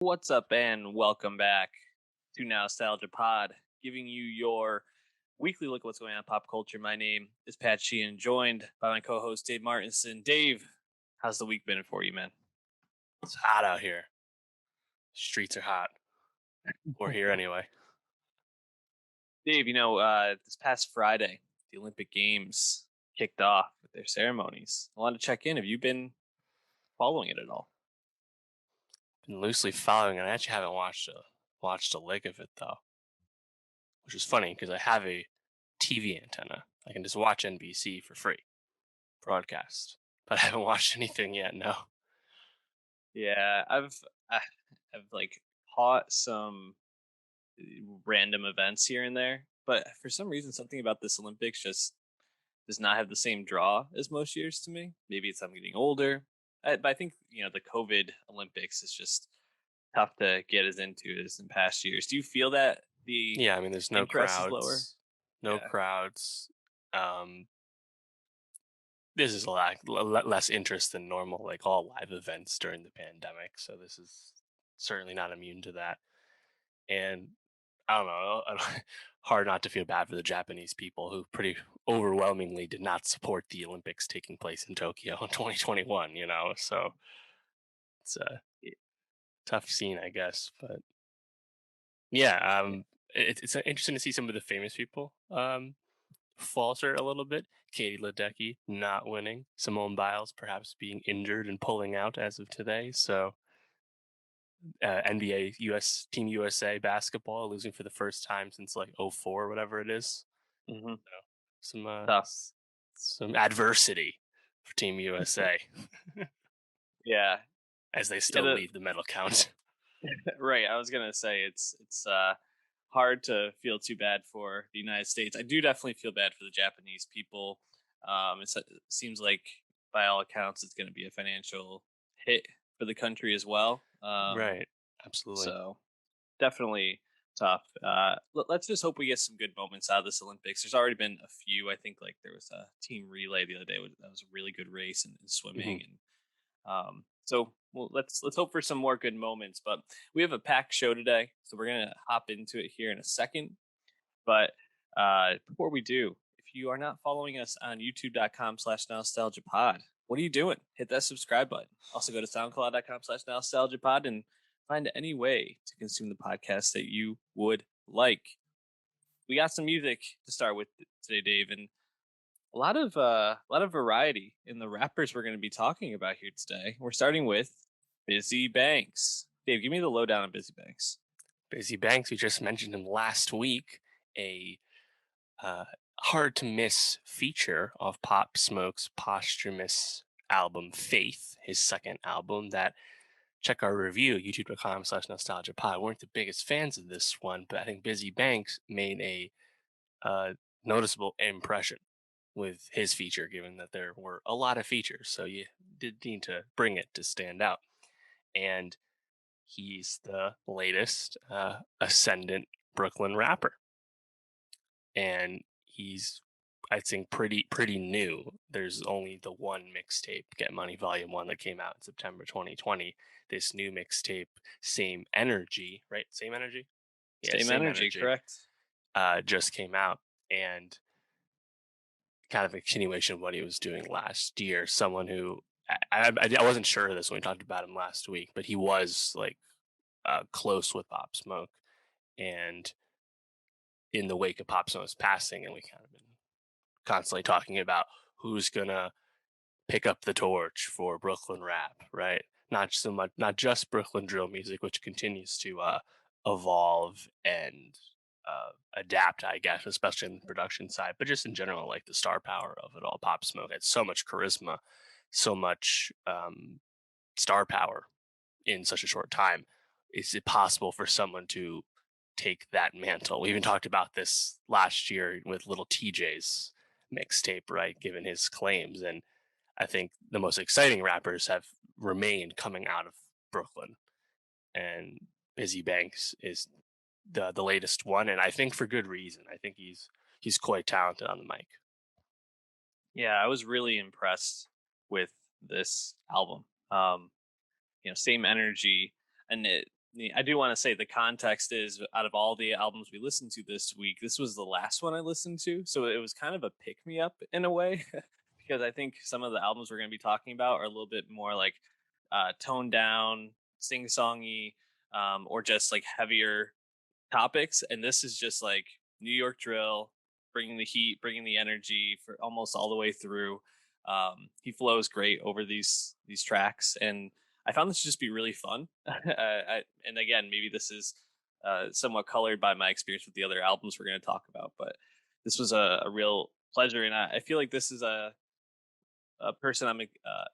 What's up, and welcome back to Nowstalgia Pod, giving you your weekly look at what's going on in pop culture. My name is Pat Sheehan, joined by my co-host Dave Martinson. Dave, how's the week been for you, man? It's hot out here. Streets are hot. We're here anyway. Dave, this past Friday, the Olympic Games kicked off with their ceremonies. I wanted to check in. Have you been following it at all? Been loosely following it. I actually haven't watched a lick of it though, which is funny because I have a TV antenna. I can just watch NBC for free broadcast, but I haven't watched anything yet. No. Yeah, I've like caught some random events here and there, but for some reason, something about this Olympics just does not have the same draw as most years to me. Maybe it's I'm getting older, but I think the COVID Olympics is just tough to get as into as in past years. Do you feel that the Yeah, I mean, there's no interest is lower? crowds. No Yeah, crowds. Um, this is less interest than normal, like all live events during the pandemic. So this is certainly not immune to that. And I don't know. Hard not to feel bad for the Japanese people who pretty overwhelmingly did not support the Olympics taking place in Tokyo in 2021. So it's a tough scene, I guess. But yeah, yeah, it's interesting to see some of the famous people falter a little bit. Katie Ledecky not winning, Simone Biles perhaps being injured and pulling out as of today. So NBA US Team USA basketball losing for the first time since like '04 or whatever it is. hmm So some tough. some adversity for Team USA Yeah, as they yeah. still lead the medal count. Right. I was gonna say it's hard to feel too bad for the United States. I do definitely feel bad for the Japanese people. It seems like by all accounts it's going to be a financial hit for the country as well. Right. Absolutely. So definitely tough. Let's just hope we get some good moments out of this Olympics. There's already been a few. I think like there was a team relay the other day that was a really good race in Hmm. swimming, and well, let's hope for some more good moments. But we have a packed show today, so we're gonna hop into it here in a second. But before we do, if you are not following us on youtube.com/nostalgiapod, what are you doing? Hit that subscribe button. Also go to soundcloud.com/nostalgiapod and find any way to consume the podcast that you would like. We got some music to start with today, Dave, and a lot of variety in the rappers we're going to be talking about here today. We're starting with Bizzy Banks. Dave, give me the lowdown on Bizzy Banks. Bizzy Banks, we just mentioned him last week, a uh, hard to miss feature of Pop Smoke's posthumous album Faith, his second album. That check our review, youtube.com/nostalgia pod. Weren't the biggest fans of this one, but I think Bizzy Banks made a uh, noticeable impression with his feature, given that there were a lot of features. So you did need to bring it to stand out. And he's the latest ascendant Brooklyn rapper. And he's, I think, pretty new. There's only the one mixtape, Get Money Volume 1, that came out in September 2020. This new mixtape, Same Energy, right? Same Energy? Yeah, Same Same energy, Energy, correct? just came out. And kind of a continuation of what he was doing last year. Someone who I wasn't sure of this when we talked about him last week, but he was like close with Pop Smoke, and in the wake of Pop Smoke's passing, and we kind of been constantly talking about who's gonna pick up the torch for Brooklyn rap, right? Not so much, not just Brooklyn drill music, which continues to evolve and adapt, I guess, especially in the production side, but just in general, like the star power of it all. Pop Smoke had so much charisma, so much star power in such a short time. Is it possible for someone to take that mantle? We even talked about this last year with Little TJ's mixtape, right? Given his claims, and I think the most exciting rappers have remained coming out of Brooklyn, and Bizzy Banks is the latest one, and I think for good reason. I think he's quite talented on the mic. Yeah, I was really impressed with this album. Same energy, and I do want to say the context is out of all the albums we listened to this week, this was the last one I listened to. So it was kind of a pick me up in a way because I think some of the albums we're going to be talking about are a little bit more like toned down, sing songy, or just like heavier topics. And this is just like New York drill, bringing the heat, bringing the energy for almost all the way through. He flows great over these tracks, and I found this to just be really fun. And again, maybe this is somewhat colored by my experience with the other albums we're going to talk about, but this was a real pleasure, and I feel like this is a person I'm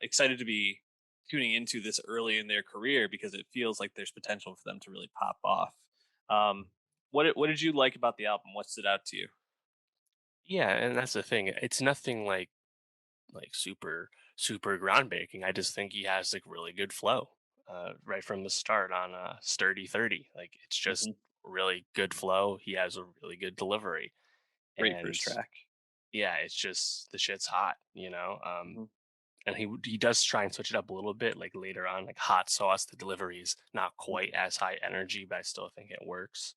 excited to be tuning into this early in their career because it feels like there's potential for them to really pop off. Um, what did you like about the album? What stood out to you? Yeah, and that's the thing. It's nothing like super groundbreaking. I just think he has like really good flow right from the start on Sturdy 30. Like it's just Hmm. really good flow. He has a really good delivery, Great first and track. yeah, it's just the shit's hot, you know. Hmm. And he does try and switch it up a little bit, like later on, like hot sauce. The delivery is not quite Hmm. as high energy, but I still think it works.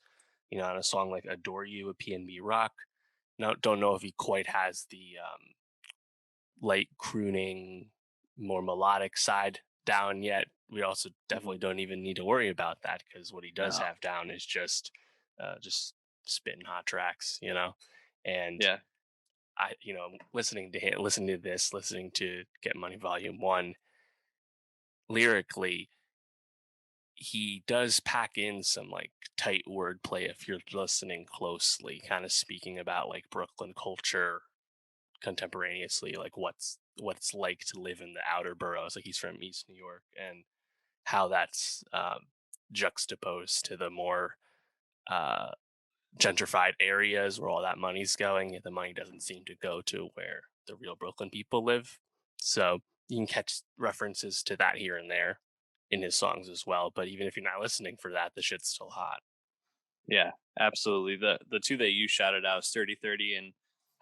You know, on a song like "Adore You" a PNB Rock. No, don't know if he quite has the light crooning, more melodic side down yet. We also Hmm. definitely don't even need to worry about that because what he does No. have down is just spitting hot tracks, you know. And Yeah. listening to him, listening to this, listening to Get Money Volume One, lyrically, he does pack in some like tight wordplay if you're listening closely, kind of speaking about like Brooklyn culture contemporaneously, like what it's like to live in the outer boroughs. Like he's from East New York, and how that's juxtaposed to the more uh, gentrified areas where all that money's going. The money doesn't seem to go to where the real Brooklyn people live. So you can catch references to that here and there in his songs as well. But even if you're not listening for that, the shit's still hot. Yeah, absolutely. The two that you shouted out, Sturdy 30 and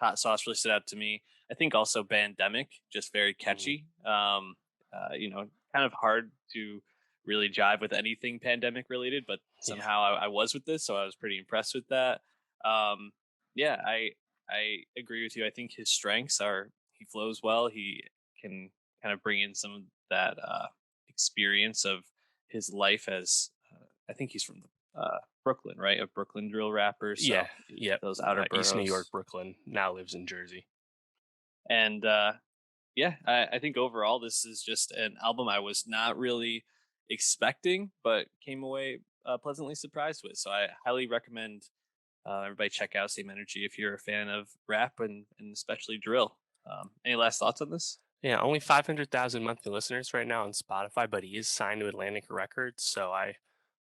Hot Sauce, really stood out to me. I think also Bandemic, just very Mhm. catchy. Kind of hard to really jive with anything pandemic related, but Yeah. somehow I was with this, so I was pretty impressed with that. Um, yeah, I agree with you. I think his strengths are he flows well. He can kind of bring in some of that experience of his life as I think he's from Brooklyn, right? A Brooklyn drill rapper. Yeah. So Yep. those outer East New York, boroughs. Brooklyn. Now lives in Jersey. And yeah, I think overall this is just an album I was not really expecting, but came away pleasantly surprised with. So I highly recommend everybody check out Same Energy if you're a fan of rap and especially drill. Any last thoughts on this? Yeah, only 500,000 monthly listeners right now on Spotify, but he is signed to Atlantic Records. So I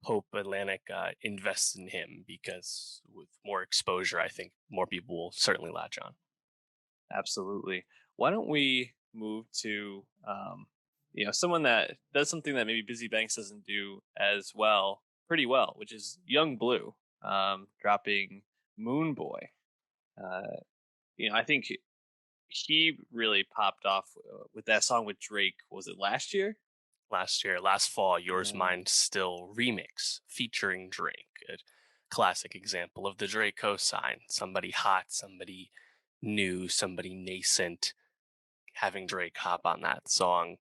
hope Atlantic invests in him because with more exposure, I think more people will certainly latch on. Absolutely. Why don't we move to someone that does something that maybe Busy Banks doesn't do as well, pretty well, which is Young Blue, dropping Moon Boy. Uh, I think he really popped off with that song with Drake. Was it last year? Last fall, Yours Yeah. Mine Still remix featuring Drake. A classic example of the Drake cosign. Somebody hot, somebody new, somebody nascent, having Drake hop on that song,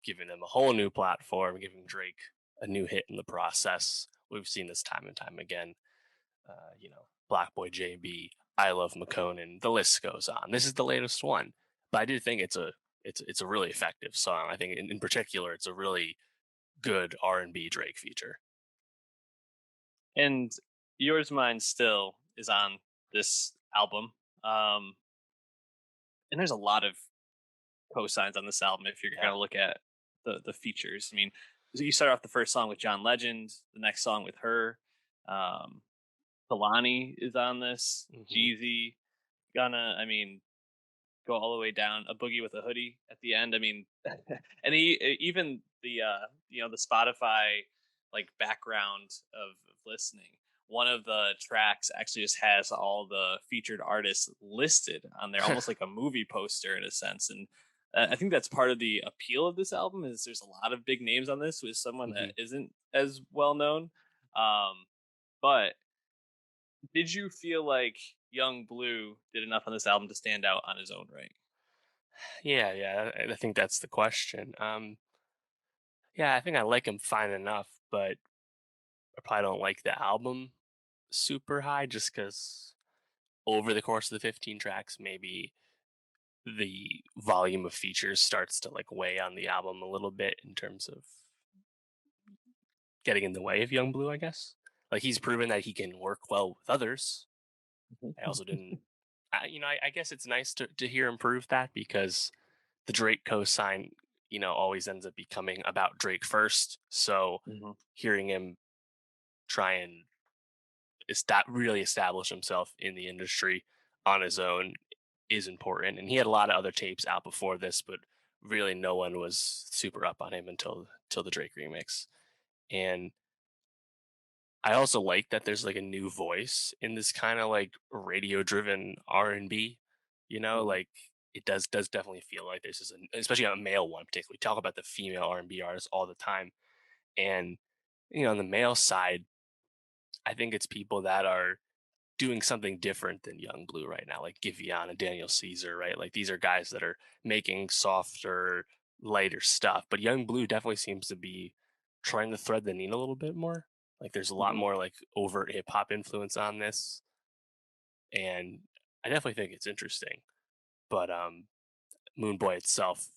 giving them a whole new platform, giving Drake a new hit in the process. We've seen this time and time again. Black Boy JB, I Love McConan. The list goes on. This is the latest one, but I do think it's a really effective song. I think in particular, it's a really good R&B Drake feature. And Yours Mine Still is on this album. Um, and there's a lot of cosigns on this album if you're Yeah. going to look at the features. I mean, so you start off the first song with John Legend, the next song with her. Um, Kalani is on this. Hmm. Jeezy, gonna, I mean, go all the way down. A Boogie with a Hoodie at the end. I mean, and even the Spotify like background of listening. One of the tracks actually just has all the featured artists listed on there, almost like a movie poster in a sense. And I think that's part of the appeal of this album is there's a lot of big names on this with someone Hmm. that isn't as well known. Um, but did you feel like Young Blue did enough on this album to stand out on his own right? Yeah, yeah. I think that's the question. Yeah, I think I like him fine enough, but I probably don't like the album super high just because over the course of the 15 tracks, maybe the volume of features starts to like weigh on the album a little bit in terms of getting in the way of Young Blue, I guess. Like he's proven that he can work well with others. I also didn't, I guess it's nice to hear him prove that because the Drake co-sign, always ends up becoming about Drake first. So Mhm, hearing him try and is that really establish himself in the industry on his own is important. And he had a lot of other tapes out before this, but really no one was super up on him until the Drake remix. And I also like that there's like a new voice in this kind of like radio driven R&B, mhm, like it does definitely feel like this is especially a male one particularly. We talk about the female R&B artists all the time. And on the male side, I think it's people that are doing something different than Young Blue right now, like Giveon and Daniel Caesar, right? Like these are guys that are making softer, lighter stuff. But Young Blue definitely seems to be trying to thread the needle a little bit more. Like there's a lot mhm. more like overt hip hop influence on this. And I definitely think it's interesting. But Moon Boy itself,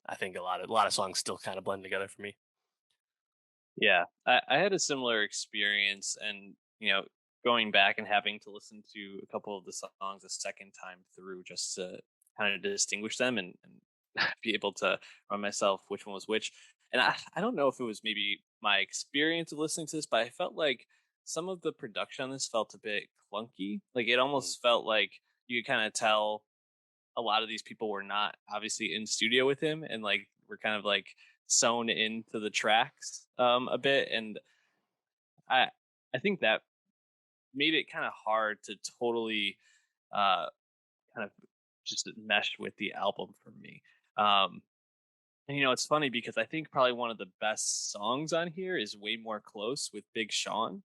I think a lot of songs still kind of blend together for me. Yeah, I had a similar experience, and going back and having to listen to a couple of the songs a second time through just to kind of distinguish them and be able to remind myself which one was which. And I don't know if it was maybe my experience of listening to this, but I felt like some of the production on this felt a bit clunky. Like it Mm, almost felt like you could kind of tell a lot of these people were not obviously in studio with him and like were kind of like sewn into the tracks a bit, and i I think that made it kind of hard to totally uh kind of just mesh with the album for me. And it's funny because I think probably one of the best songs on here is Way More Close with Big Sean.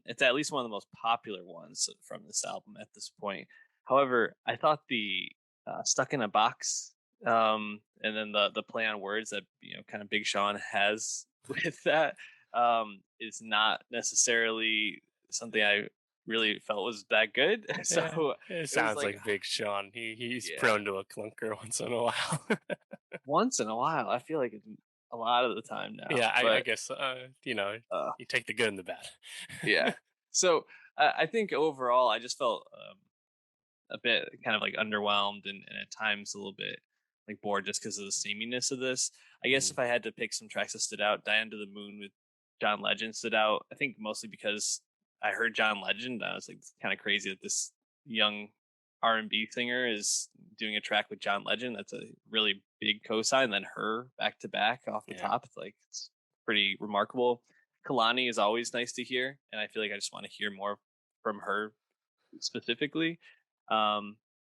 It's at least one of the most popular ones from this album at this point. However, I thought the Stuck in a Box, and then the play on words that kind of Big Sean has with that, is not necessarily something I really felt was that good. yeah, So it it was sounds like, like Big Sean. He's yeah, prone to a clunker once in a while. once in a while. I feel like it's a lot of the time now, Yeah, I but guess uh, you take the good and the bad. yeah. So I think overall, I just felt a bit kind of like underwhelmed and at times a little bit like bored just because of the sameness of this. I guess Mhm. if I had to pick some tracks that stood out, "Die Under the Moon" with John Legend stood out. I think mostly because I heard John Legend. I was like, it's kind of crazy that this young R&B singer is doing a track with John Legend. That's a really big cosign. Then her back to back off the Yeah. top. It's pretty remarkable. Kalani is always nice to hear, and I feel like I just want to hear more from her specifically.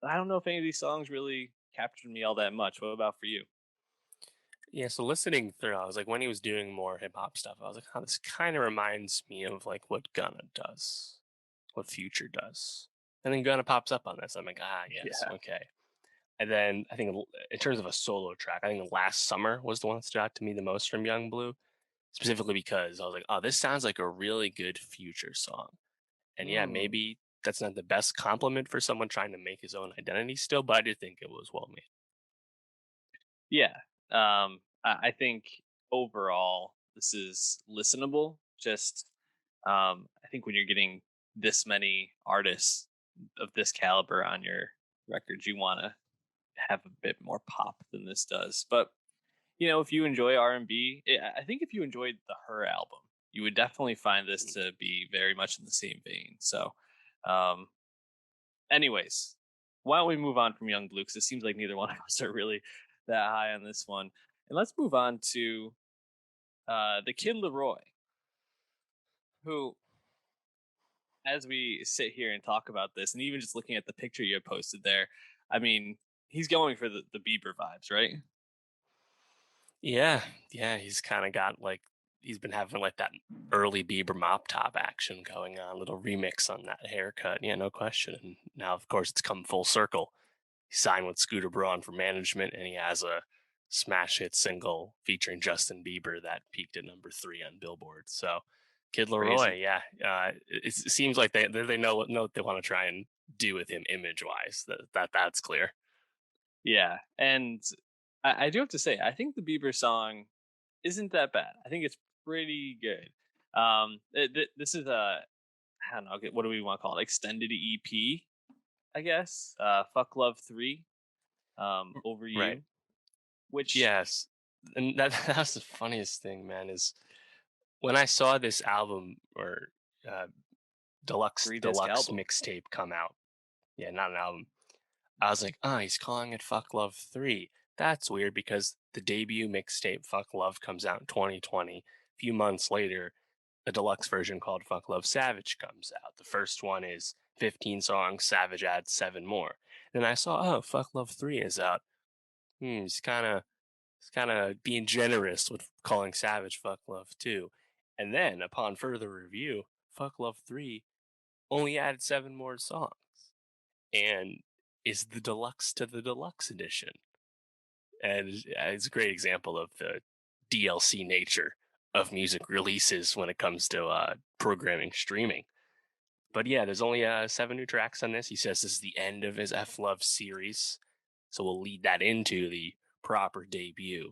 But I don't know if any of these songs really captured me all that much. What about for you? Yeah, so listening through, I was like, when he was doing more hip hop stuff, I was like, oh, this kind of reminds me of like what Gunna does, what Future does. And then Gunna pops up on this. I'm like, ah, yes, Yeah. okay. And then I think in terms of a solo track, I think Last Summer was the one that stood out to me the most from Young Blue, specifically because I was like, oh, this sounds like a really good Future song. And yeah, Mm, maybe that's not the best compliment for someone trying to make his own identity still, but I did think it was well made. yeah. I think overall this is listenable. Just I think when you're getting this many artists of this caliber on your records, you want to have a bit more pop than this does. But if you enjoy R&B, I think if you enjoyed the Her album, you would definitely find this Mm. to be very much in the same vein. So, um, anyways, why don't we move on from Young Blue? Because it seems like neither one of us are really that high on this one. And let's move on to the Kid Laroi, who, as we sit here and talk about this, and even just looking at the picture you have posted there, I mean, he's going for the Bieber vibes, right? Yeah, yeah, he's kind of got like he's been having like that early Bieber mop top action going on, little remix on that haircut. Yeah, no question. And now, of course, it's come full circle. He signed with Scooter Braun for management, and he has a smash hit single featuring Justin Bieber that peaked at number 3 on Billboard. So, Kid Crazy. Laroi, yeah, it seems like they know what they want to try and do with him image wise. That's clear. Yeah, and I do have to say, I think the Bieber song isn't that bad. I think it's pretty good. This is a I don't know, okay, what do we want to call it? Extended EP, I guess. Fuck Love 3, Over Right. You, which Yes. And that's the funniest thing, man, is when I saw this album or uh, three-disc deluxe album. mixtape come out. Yeah, not an album. I was like, oh, he's calling it Fuck Love 3. That's weird because the debut mixtape Fuck Love comes out in 2020. A few months later, a deluxe version called Fuck Love Savage comes out. The first one is 15 songs, Savage adds 7 more. Then I saw, oh, Fuck Love 3 is out. He's kind of being generous with calling Savage Fuck Love 2. And then, upon further review, Fuck Love 3 only added 7 more songs and is the deluxe to the deluxe edition. And it's a great example of the DLC nature of music releases when it comes to programming streaming. But yeah, there's only 7 new tracks on this. He says this is the end of his F Love series. So we'll lead that into the proper debut,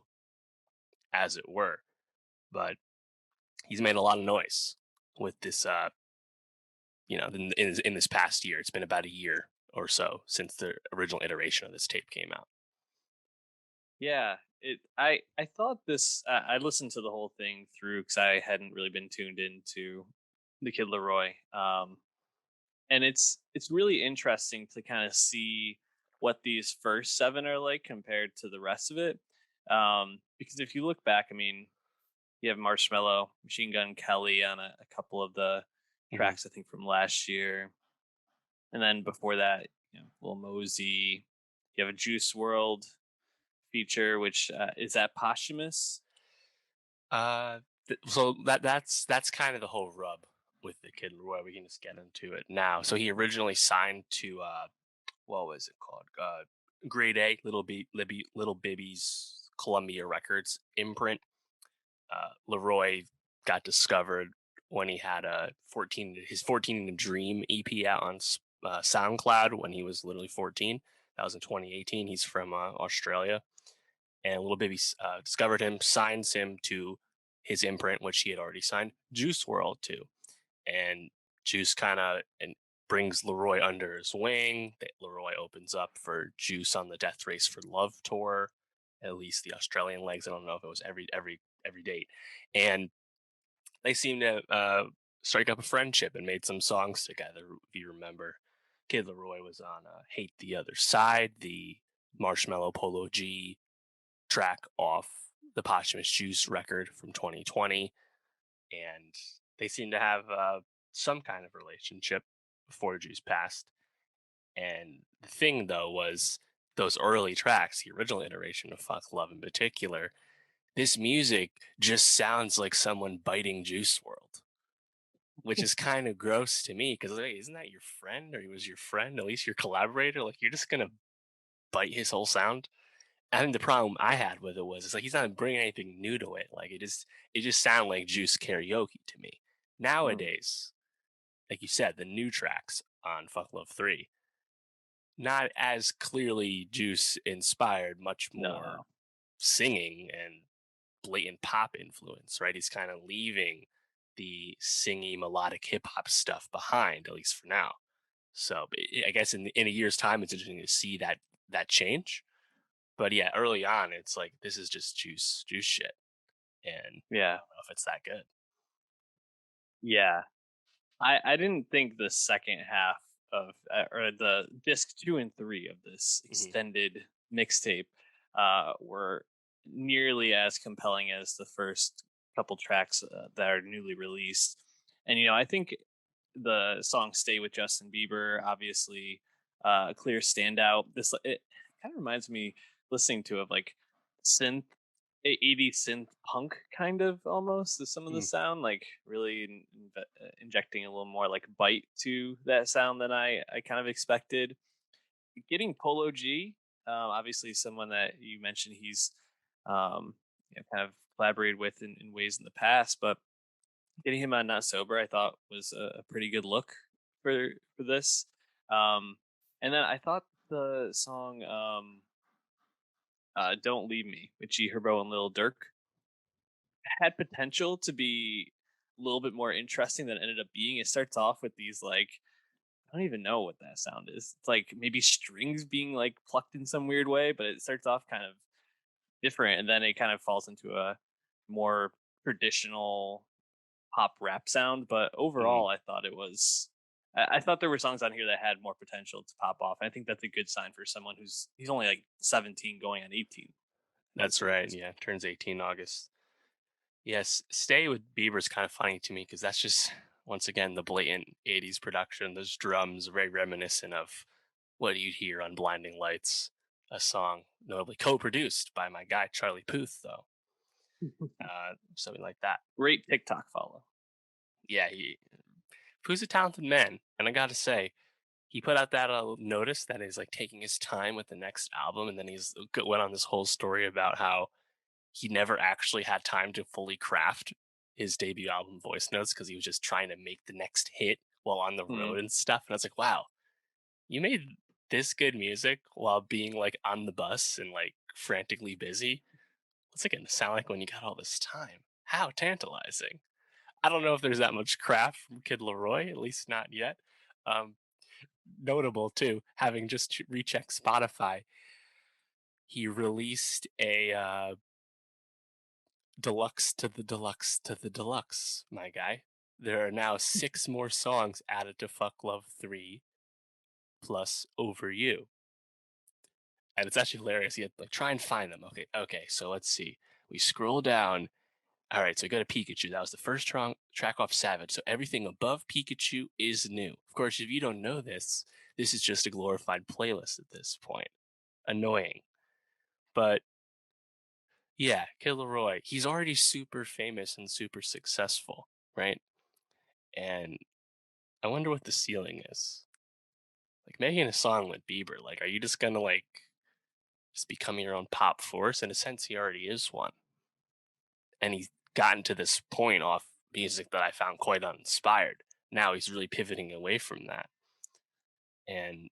as it were. But he's made a lot of noise with this, in this past year. It's been about a year or so since the original iteration of this tape came out. Yeah, I thought this. I listened to the whole thing through because I hadn't really been tuned into the Kid Laroi, and it's really interesting to kind of see what these first 7 are like compared to the rest of it. Because if you look back, I mean, you have Marshmello, Machine Gun Kelly on a couple of the Mhm. tracks, I think from last year, and then before that, Lil Mosey. You have a Juice World feature, which is that posthumous? Uh, so that's kind of the whole rub with the Kid Laroi. We can just get into it now. So he originally signed to what was it called? Grade A, Little Bibby's Columbia Records imprint. Leroy got discovered when he had his 14 in a Dream EP out on SoundCloud when he was literally 14. That was in 2018. He's from Australia, and Little Bibby discovered him, signs him to his imprint, which he had already signed Juice World to, and Juice kind of and brings Leroy under his wing. Leroy opens up for Juice on the Death Race for Love tour, at least the Australian legs. I don't know if it was every date, and they seem to strike up a friendship and made some songs together. If you remember, Kid Leroy was on "Hate the Other Side," the Marshmallow Polo G track off the Posthumous Juice record from 2020, and they seem to have some kind of relationship before Juice passed. And the thing, though, was those early tracks, the original iteration of Fuck Love in particular, this music just sounds like someone biting Juice World, which is kind of gross to me because, like, isn't that your friend, or he was your friend, at least your collaborator? Like, you're just going to bite his whole sound. I think the problem I had with it was it's like he's not bringing anything new to it. Like it just sounded like Juice karaoke to me. Hmm. Nowadays, like you said, the new tracks on Fuck Love 3, not as clearly Juice inspired, much more No. singing and blatant pop influence, right? He's kind of leaving the singy melodic hip hop stuff behind, at least for now. So I guess in a year's time, it's interesting to see that change. But yeah, early on, it's like this is just juice shit, and I Yeah. don't know if it's that good. Yeah. I didn't think the second half of or the disc 2 and 3 of this Hmm. extended mixtape were nearly as compelling as the first couple tracks that are newly released. And I think the song "Stay" with Justin Bieber, obviously, a clear standout. This it kind of reminds me listening to of like synth. 80s synth punk kind of almost is some of the Mm, sound, like really injecting a little more like bite to that sound than I kind of expected. Getting Polo G, obviously someone that you mentioned he's kind of collaborated with in ways in the past, but getting him on Not Sober, I thought was a pretty good look for this. Um, and then I thought the song "Don't Leave Me" with G Herbo and Lil Durk had potential to be a little bit more interesting than it ended up being. It starts off with these like I don't even know what that sound is. It's like maybe strings being like plucked in some weird way, but it starts off kind of different, and then it kind of falls into a more traditional pop rap sound. But mm, overall, I thought it was. I thought there were songs on here that had more potential to pop off. I think that's a good sign for someone he's only like 17 going on 18 by the that's sounds of right. this. Yeah, turns 18 August. Yes, Stay with Bieber's kind of funny to me because that's just once again the blatant 80s production. Those drums very reminiscent of what you'd hear on Blinding Lights, a song notably co-produced by my guy Charlie Puth, though. Something like that. Great TikTok follow. Yeah, Puth's a talented man, and I gotta say, he put out that notice that he's like taking his time with the next album, and then went on this whole story about how he never actually had time to fully craft his debut album voice notes because he was just trying to make the next hit while on the Hmm. road and stuff. And I was like, wow, you made this good music while being like on the bus and like frantically busy. What's it going to sound like when you got all this time? How tantalizing. I don't know if there's that much craft from Kid Laroi, at least not yet. Um, Notable too, having just rechecked Spotify, he released a deluxe to the deluxe to the deluxe, my guy. There are now 6 more songs added to Fuck Love 3 plus Over You. And it's actually hilarious. You had like try and find them. Okay, so let's see. We scroll down. All right, so we go to Pikachu. That was the first track off Savage. So everything above Pikachu is new. Of course, if you don't know this, this is just a glorified playlist at this point. Annoying. But yeah, Kid Laroi, he's already super famous and super successful, right? And I wonder what the ceiling is. Like making a song with Bieber, like, are you just gonna like just become your own pop force? In a sense, he already is one. And he's gotten to this point off music that I found quite uninspired. Now he's really pivoting away from that. And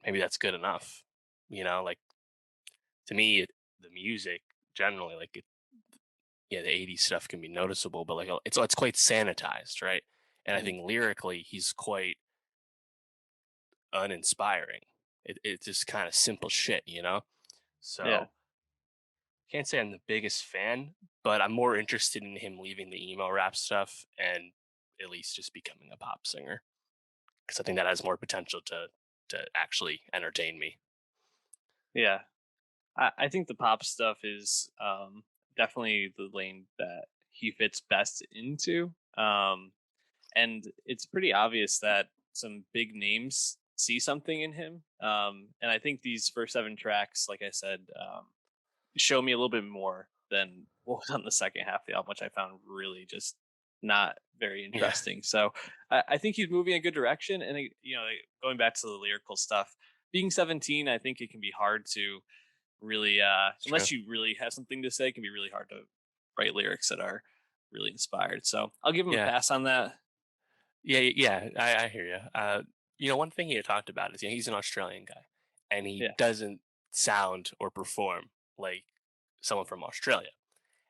maybe that's good enough. Like to me, the music generally, like yeah, the 80s stuff can be noticeable, but like it's quite sanitized, right? And I Hmm. think lyrically he's quite uninspiring. It's just kind of simple shit. Yeah. So can't say I'm the biggest fan, but I'm more interested in him leaving the emo rap stuff and at least just becoming a pop singer because I think that has more potential to actually entertain me. Yeah. I think the pop stuff is definitely the lane that he fits best into. And it's pretty obvious that some big names see something in him. And I think these first 7 tracks, like I said, show me a little bit more than what was on the second half of the album, which I found really just not very Yeah, interesting. So I think he's moving in a good direction. And going back to the lyrical stuff, being 17, I think it can be hard to really it's true. unless you really have something to say, it can be really hard to write lyrics that are really inspired. So I'll give him a Yeah, pass on that. yeah. I hear you. One thing he had talked about is he's an Australian guy, and he Yeah. doesn't sound or perform like someone from Australia.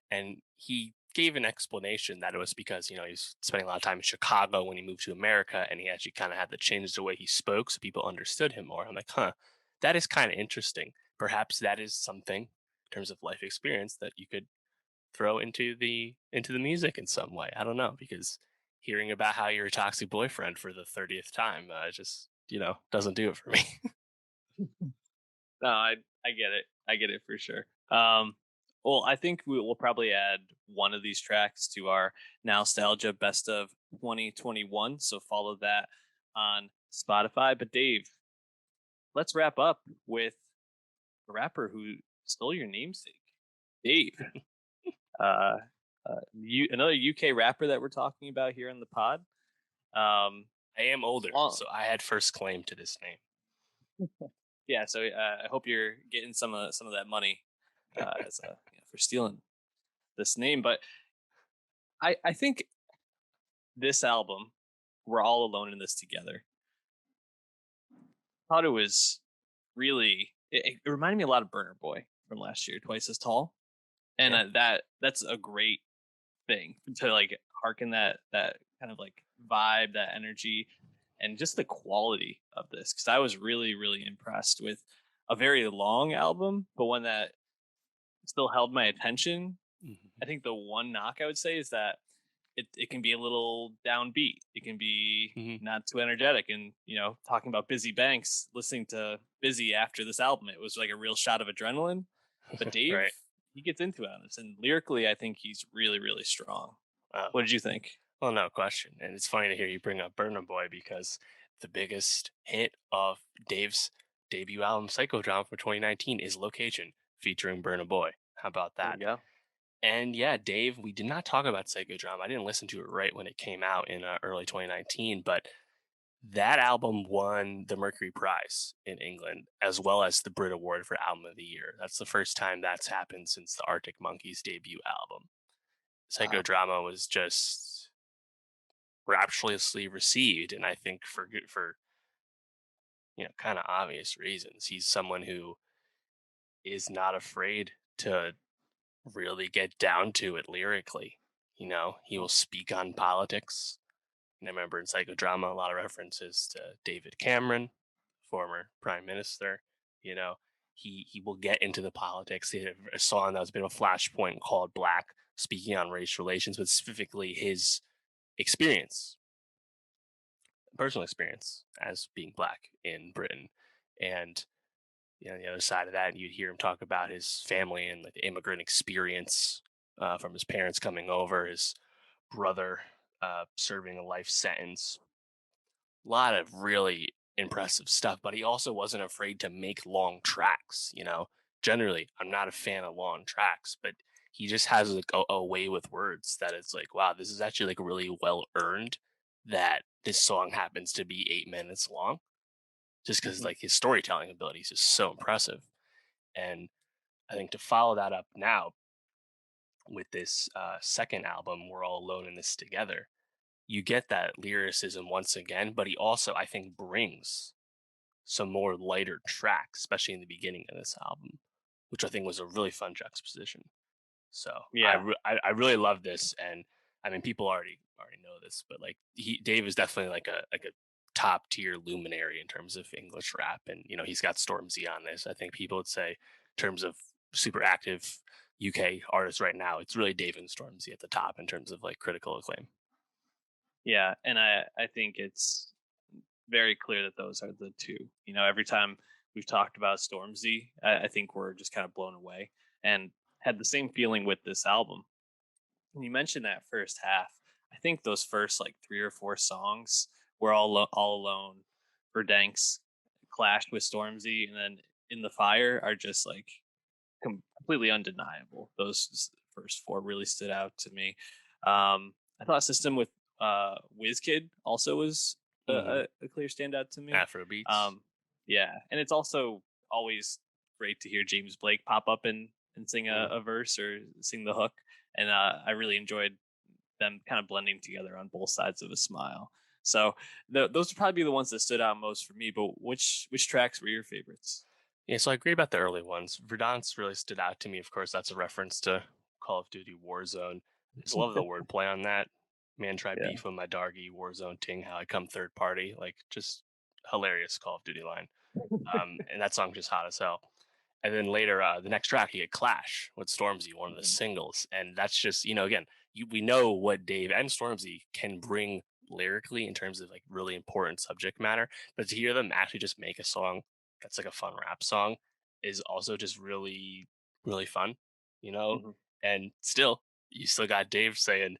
And he gave an explanation that it was because he's spending a lot of time in Chicago when he moved to America, and he actually kind of had to change the way he spoke so people understood him more. I'm like, huh, that is kind of interesting. Perhaps that is something in terms of life experience that you could throw into the music in some way. I don't know, because hearing about how you're a toxic boyfriend for the 30th time just doesn't do it for me. No, I get it. I get it for sure. Well, I think we'll probably add one of these tracks to our Nostalgia Best of 2021. So follow that on Spotify. But Dave, let's wrap up with a rapper who stole your namesake. Dave, uh, another UK rapper that we're talking about here on the pod. Um, I am older, long, so I had first claim to this name. yeah. So I hope you're getting some of that money for stealing this name. But I think this album, we're all alone in this together. I thought it was really. It reminded me a lot of Burner Boy from last year, Twice as Tall, and Yeah. that's a great thing to like harken that kind of like vibe, that energy, and just the quality of this. Because I was really impressed with a very long album, but one that still held my attention. I Hmm. think the one knock I would say is that it can be a little downbeat. It can be Hmm. not too energetic. And talking about Bizzy Banks, listening to Busy after this album, it was like a real shot of adrenaline. But Dave, Right. he gets into it on this, and lyrically, I think he's really strong. Oh, What did you think? well, no question. And it's funny to hear you bring up Burna Boy because the biggest hit of Dave's debut album, Psychodrama for 2019, is Location featuring Burna Boy. How about There you that? go. And yeah, Dave, we did not talk about Psychodrama. I didn't listen to it right when it came out in early 2019, but that album won the Mercury Prize in England, as well as the Brit Award for Album of the Year. That's the first time that's happened since the Arctic Monkeys debut album. Wow. Psychodrama was just rapturously received, and I think for kind of obvious reasons. He's someone who is not afraid to really get down to it lyrically. He will speak on politics. And I remember in Psychodrama, a lot of references to David Cameron, former prime minister. You know, he will get into the politics. He had a song that was a bit of a flashpoint called Black, speaking on race relations, but specifically his experience, personal experience as being black in Britain. And the other side of that, you'd hear him talk about his family and like the immigrant experience from his parents coming over, his brother serving a life sentence. A lot of really impressive stuff, but he also wasn't afraid to make long tracks. Generally, I'm not a fan of long tracks, but he just has like a way with words that it's like, wow, this is actually like really well earned that this song happens to be 8 minutes long just because Mhm. like his storytelling ability is just so impressive. And I think to follow that up now with this second album, We're All Alone in This Together, you get that lyricism once again, but he also, I think, brings some more lighter tracks, especially in the beginning of this album, which I think was a really fun juxtaposition. So Yeah. I really love this, and I mean people already know this, but like Dave is definitely like a top tier luminary in terms of English rap, and he's got Stormzy on this. I think people would say in terms of super active UK artists right now, it's really Dave and Stormzy at the top in terms of like critical acclaim. Yeah. And I think it's very clear that those are the two. Every time we've talked about Stormzy, I think we're just kind of blown away, and had the same feeling with this album. And you mentioned that first half. I think those first like three or four songs were all alone for Danks, clashed with Stormzy, and then In the Fire are just like completely undeniable. First four really stood out to me. I thought System with WizKid also was Hmm. a clear standout to me. Afro beats. Um, yeah, and it's also always great to hear James Blake pop up and sing Mm. a verse or sing the hook, and I really enjoyed them kind of blending together on both sides of a smile. So those would probably be the ones that stood out most for me. But which tracks were your favorites? Yeah, so I agree about the early ones. Verdance really stood out to me. Of course, that's a reference to Call of Duty Warzone. I just love the wordplay on that. Man, try Yeah. beef with my doggy, Warzone ting, how I come third party. Like, just hilarious Call of Duty line. And that song just hot as hell. And then later, the next track, you get Clash with Stormzy, one of the Mhm. singles. And that's just, again, we know what Dave and Stormzy can bring lyrically in terms of like really important subject matter. But to hear them actually just make a song that's like a fun rap song is also just really, really fun, you know? Mhm. And still, you still got Dave saying,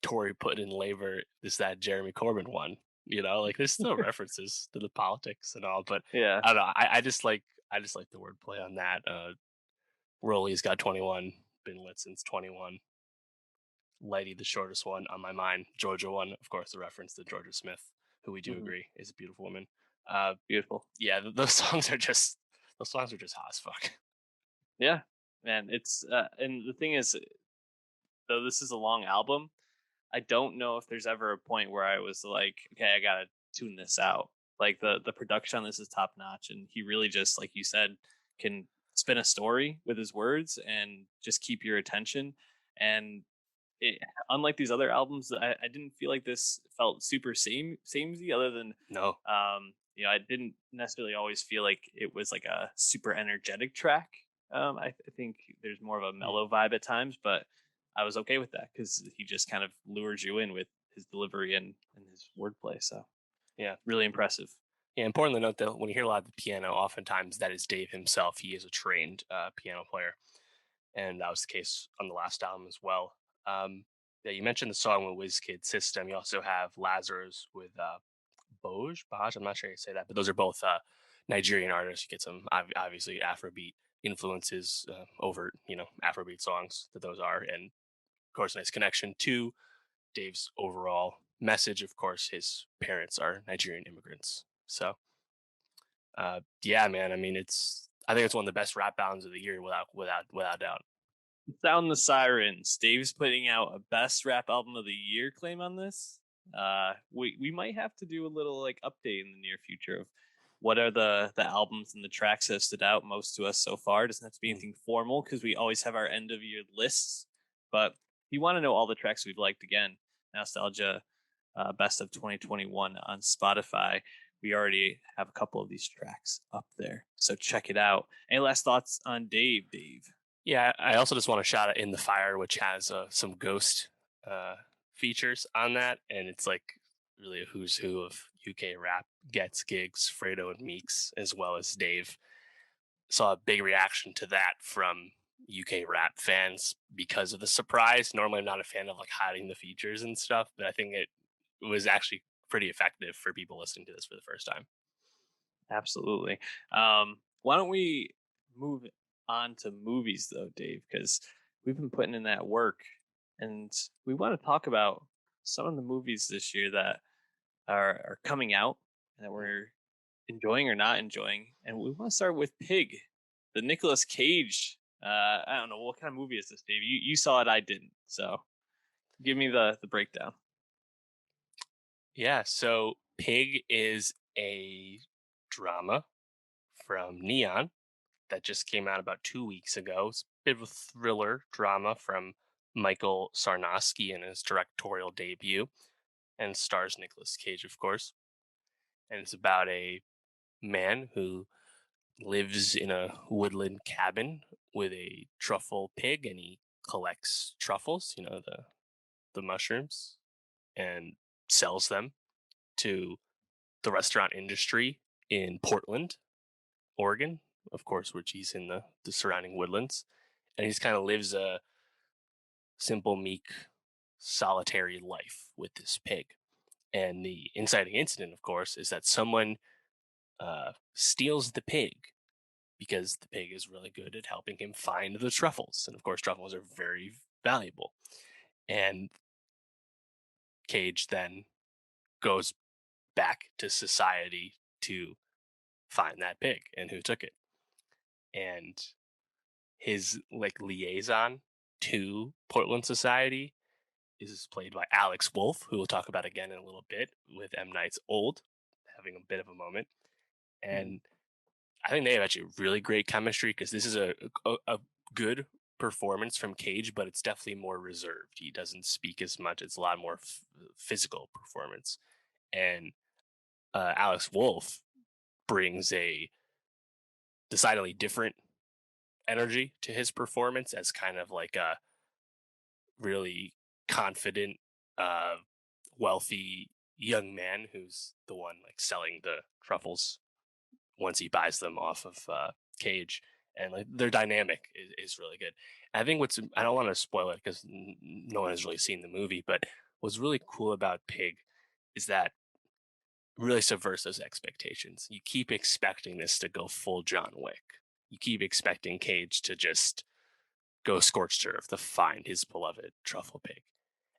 Tory put in labor, this, that Jeremy Corbyn one. Like there's still references to the politics and all, but Yeah. I don't know. I just like the wordplay on that. Rolly's got 21. been lit since 21. Lighty, the shortest one on my mind. Georgia one, of course, the reference to Georgia Smith, who we do Mhm. agree is a beautiful woman. Uh, Beautiful. yeah, those songs are just hot as fuck. Yeah, man. It's and the thing is, though this is a long album, I don't know if there's ever a point where I was like, okay, I gotta tune this out. Like the production on this is top notch, and he really just, like you said, can spin a story with his words and just keep your attention. And it, unlike these other albums, I didn't feel like this felt super samey. Other than, No, I didn't necessarily always feel like it was like a super energetic track. I think there's more of a mm, mellow vibe at times, but I was okay with that because he just kind of lures you in with his delivery and his wordplay. So yeah, really impressive. yeah. Important to note that when you hear a lot of the piano, oftentimes that is Dave himself. He is a trained piano player, and that was the case on the last album as well. Um, yeah, you mentioned the song with WizKid System. You also have Lazarus with Boj. I'm not sure how you say that, but those are both Nigerian artists. You get some obviously Afrobeat influences, overt, Afrobeat songs that those are, and of course, nice connection to Dave's overall message. Of course, his parents are Nigerian immigrants. So, yeah, man. I mean, I think it's one of the best rap albums of the year, without doubt. Sound the sirens. Dave's putting out a best rap album of the year claim on this. We might have to do a little like update in the near future of what are the albums and the tracks that have stood out most to us so far. It doesn't have to be Mm. anything formal because we always have our end of year lists. But if you want to know all the tracks we've liked, again, Nostalgia, best of 2021 on Spotify. We already have a couple of these tracks up there, so check it out. Any last thoughts on Dave? Dave. Yeah, I also just want to shout out In the Fire, which has some ghost uh, features on that, and it's like really a who's who of UK rap. Gets gigs, Fredo and Meeks, as well as Dave. Saw a big reaction to that from UK rap fans because of the surprise. Normally, I'm not a fan of like hiding the features and stuff, but I think it was actually pretty effective for people listening to this for the first time. Absolutely. Why don't we move on to movies though, Dave? Because we've been putting in that work, and we want to talk about some of the movies this year that are coming out and that Mm. we're enjoying or not enjoying. And we want to start with Pig, the Nicolas Cage. I don't know what kind of movie is this, Dave. You saw it, I didn't. So give me the breakdown. Yeah, so Pig is a drama from Neon that just came out about 2 weeks ago. It's a bit of a thriller drama from Michael Sarnowski in his directorial debut, and stars Nicolas Cage, of course. And it's about a man who lives in a woodland cabin with a truffle pig, and he collects truffles, the mushrooms, and sells them to the restaurant industry in Portland, Oregon, of course, which he's in the surrounding woodlands. And he just kind of lives a simple, meek, solitary life with this pig. And the inciting incident, of course, is that someone steals the pig because the pig is really good at helping him find the truffles. And of course, truffles are very valuable. And Cage then goes back to society to find that pig and who took it. And his like liaison to Portland society is played by Alex Wolf, who we'll talk about again in a little bit with M. Night's Old, having a bit of a moment. Mhm. And I think they have actually really great chemistry because this is a good performance from Cage, but it's definitely more reserved. He doesn't speak as much. It's a lot more physical performance. And Alex Wolf brings a decidedly different energy to his performance as kind of like a really confident, uh, wealthy young man who's the one like selling the truffles once he buys them off of Cage, and like their dynamic is really good. And I think I don't want to spoil it because no one has really seen the movie, but what's really cool about Pig is that it really subverts those expectations. You keep expecting this to go full John Wick. You keep expecting Cage to just go scorched earth to find his beloved truffle pig.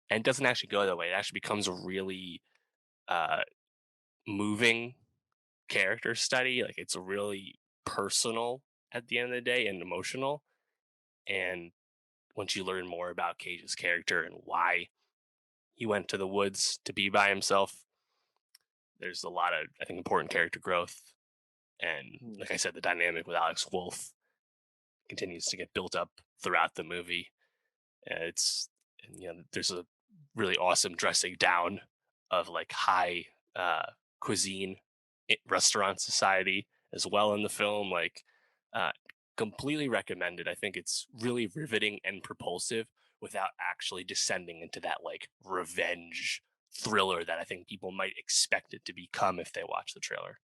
And it doesn't actually go that way. It actually becomes a really uh, moving character study. Like it's a really personal at the end of the day and emotional. And once you learn more about Cage's character and why he went to the woods to be by himself, there's a lot of, I think, important character growth. And Mm. like I said, the dynamic with Alex Wolff continues to get built up throughout the movie. It's, there's a really awesome dressing down of like high cuisine restaurant society as well in the film. Like, uh, completely recommended. I think it's really riveting and propulsive without actually descending into that like revenge thriller that I think people might expect it to become if they watch the trailer.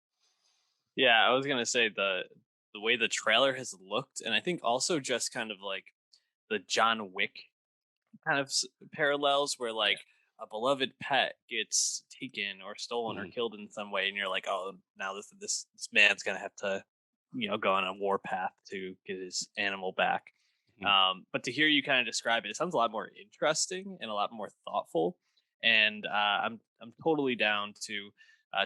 Yeah, I was gonna say the way the trailer has looked, and I think also just kind of like the John Wick kind of parallels where Yeah. like a beloved pet gets taken or stolen or Hmm. killed in some way, and you're like, oh, now this man's gonna have to, go on a war path to get his animal back. Hmm. But to hear you kind of describe it, it sounds a lot more interesting and a lot more thoughtful. And I'm totally down to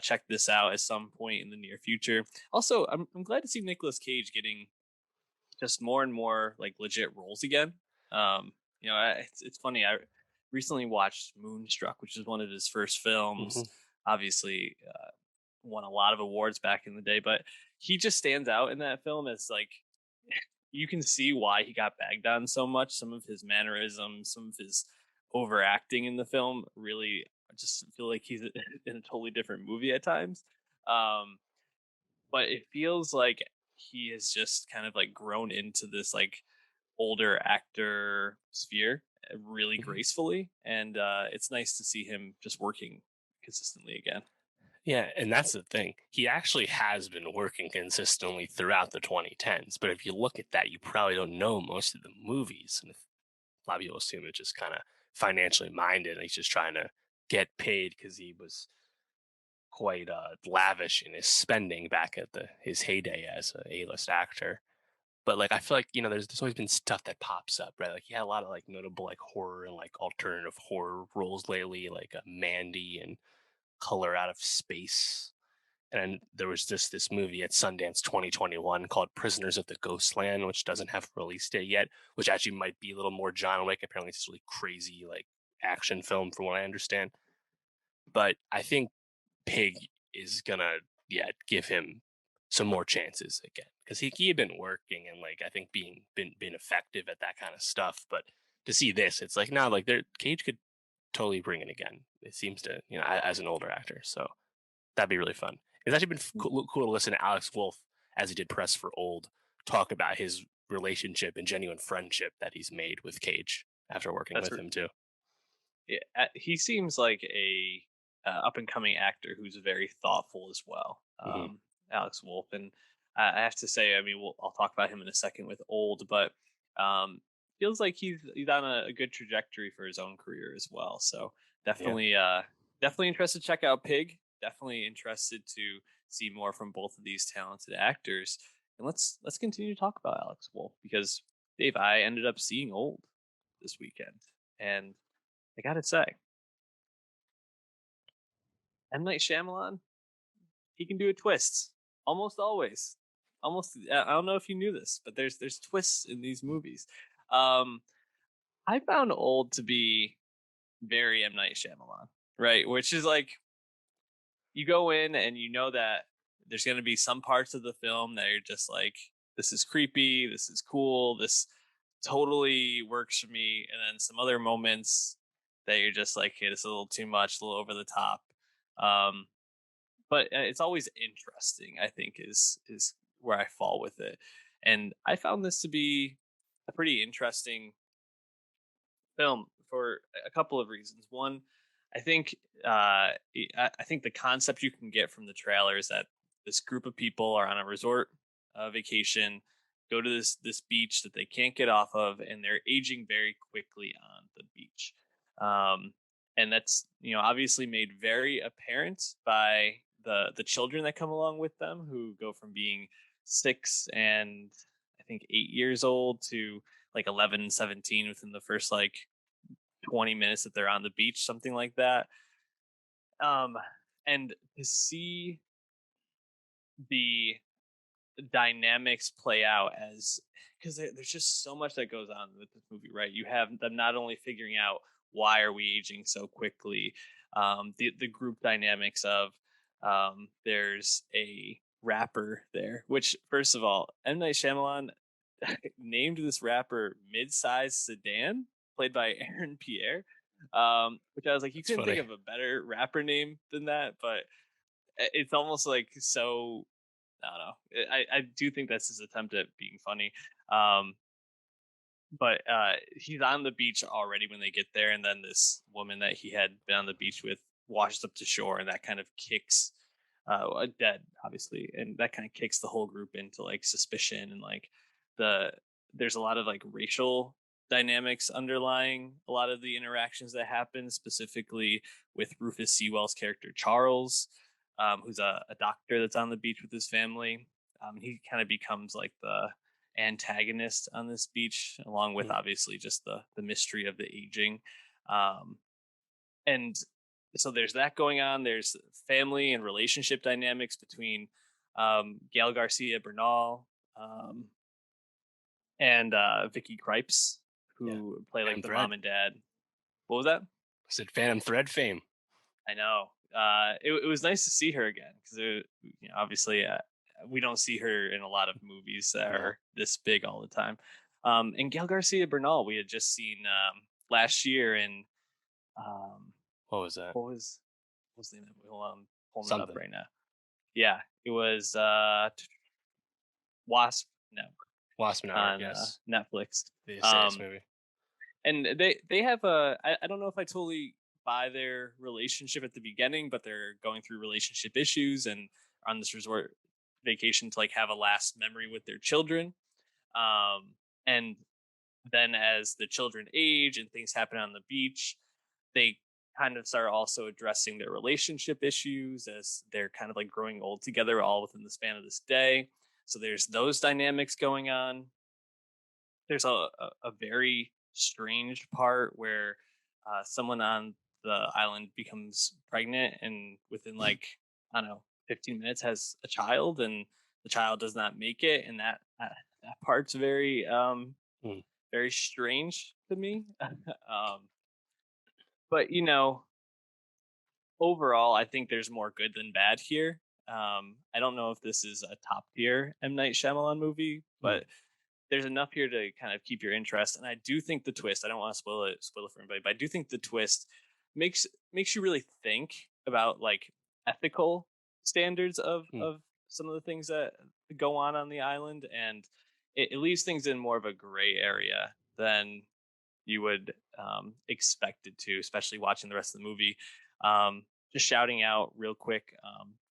check this out at some point in the near future. Also, I'm glad to see Nicolas Cage getting just more and more like legit roles again. It's funny. I recently watched Moonstruck, which is one of his first films. Hmm. Obviously, won a lot of awards back in the day, but he just stands out in that film as like you can see why he got bagged on so much. Some of his mannerisms, some of his overacting in the film really just feel like he's in a totally different movie at times. Um, but it feels like he has just kind of like grown into this like older actor sphere really Hmm. gracefully, and it's nice to see him just working consistently again. Yeah, and that's the thing. He actually has been working consistently throughout the 2010s. But if you look at that, you probably don't know most of the movies. And a lot of people assume it's just kind of financially minded. And he's just trying to get paid because he was quite lavish in his spending back at his heyday as a A-list actor. But like I feel like there's always been stuff that pops up, right? Like he had a lot of like notable like horror and like alternative horror roles lately, like Mandy and Color Out of Space. And there was just this movie at Sundance 2021 called Prisoners of the Ghostland, which doesn't have a release date yet, which actually might be a little more John Wick. Apparently, it's a really crazy like action film, from what I understand. But I think Pig is gonna, yeah, give him some more chances again because he had been working and like I think been effective at that kind of stuff. But to see this, it's like now like there Cage could totally bring it again. It seems to as an older actor, so that'd be really fun. It's actually been cool to listen to Alex Wolff as he did press for Old talk about his relationship and genuine friendship that he's made with Cage after working That's with him too. Yeah, he seems like a up and coming actor who's very thoughtful as well. Hmm. Alex Wolf, and I have to say, I mean, I'll talk about him in a second with Old, but feels like he's on a good trajectory for his own career as well. So Yeah. definitely, definitely interested to check out Pig. Definitely interested to see more from both of these talented actors. And let's continue to talk about Alex Wolf because Dave, I ended up seeing Old this weekend, and I gotta say, M. Night Shyamalan, he can do a twist almost always. Almost, I don't know if you knew this, but there's twists in these movies. Um, I found Old to be very M. Night Shyamalan, right? Which is like you go in and you know that there's going to be some parts of the film that you're just like, this is creepy, this is cool, this totally works for me, and then some other moments that you're just like, hey, this is a little too much, a little over the top. Um, but it's always interesting. I think is where I fall with it, and I found this to be a pretty interesting film for a couple of reasons. One, I think I think the concept you can get from the trailer is that this group of people are on a resort vacation, go to this beach that they can't get off of, and they're aging very quickly on the beach. Um, and that's obviously made very apparent by the children that come along with them, who go from being 6 and I think 8 years old to like 11, 17 within the first like 20 minutes that they're on the beach, something like that. Um, and to see the dynamics play out as because there's just so much that goes on with this movie, right? You have them not only figuring out why are we aging so quickly, the group dynamics of there's a rapper there, which first of all, M. Night Shyamalan named this rapper Mid-Size Sedan, played by Aaron Pierre, which I was like, you That's couldn't think funny. of a better rapper name than that, but it's almost like so I don't know. I do think that's his attempt at being funny. Um, but he's on the beach already when they get there, and then this woman that he had been on the beach with washes up to shore, and that kind of kicks dead, obviously, and that kind of kicks the whole group into like suspicion and like the there's a lot of like racial dynamics underlying a lot of the interactions that happen, specifically with Rufus Sewell's character Charles, who's a doctor that's on the beach with his family. He kind of becomes like the antagonist on this beach, along with Mm, obviously just the mystery of the aging. Um, and so there's that going on. There's family and relationship dynamics between Gail Garcia Bernal um, and Vicky Krieps, yeah. who play like Phantom the Thread. mom and dad. What was that? I said Phantom Thread fame. I know. It was nice to see her again because obviously we don't see her in a lot of movies that No. are this big all the time. And Gail Garcia Bernal, we had just seen last year in um, What was that? what was the name of the movie? Hold on, I'm pulling it up Something. right now. Yeah, it was Wasp no Wasp and Hour. on Yes. Netflix. The Essayist Um, movie. and they have I don't know if I totally buy their relationship at the beginning, but they're going through relationship issues and on this resort vacation to like have a last memory with their children. And then as the children age and things happen on the beach, they kind of start also addressing their relationship issues as they're kind of like growing old together all within the span of this day. So there's those dynamics going on. There's a very strange part where someone on the island becomes pregnant and within like I don't know 15 minutes has a child and the child does not make it, and that part's Mm, very strange to me. But overall I think there's more good than bad here. I don't know if this is a top tier M. Night Shyamalan movie, mm, but there's enough here to kind of keep your interest. And I do think the twist, I don't want to spoil it for anybody, but I do think the twist makes you really think about like ethical standards mm. of some of the things that go on the island, and it leaves things in more of a gray area than you would expect it to, especially watching the rest of the movie. Um, just shouting out real quick,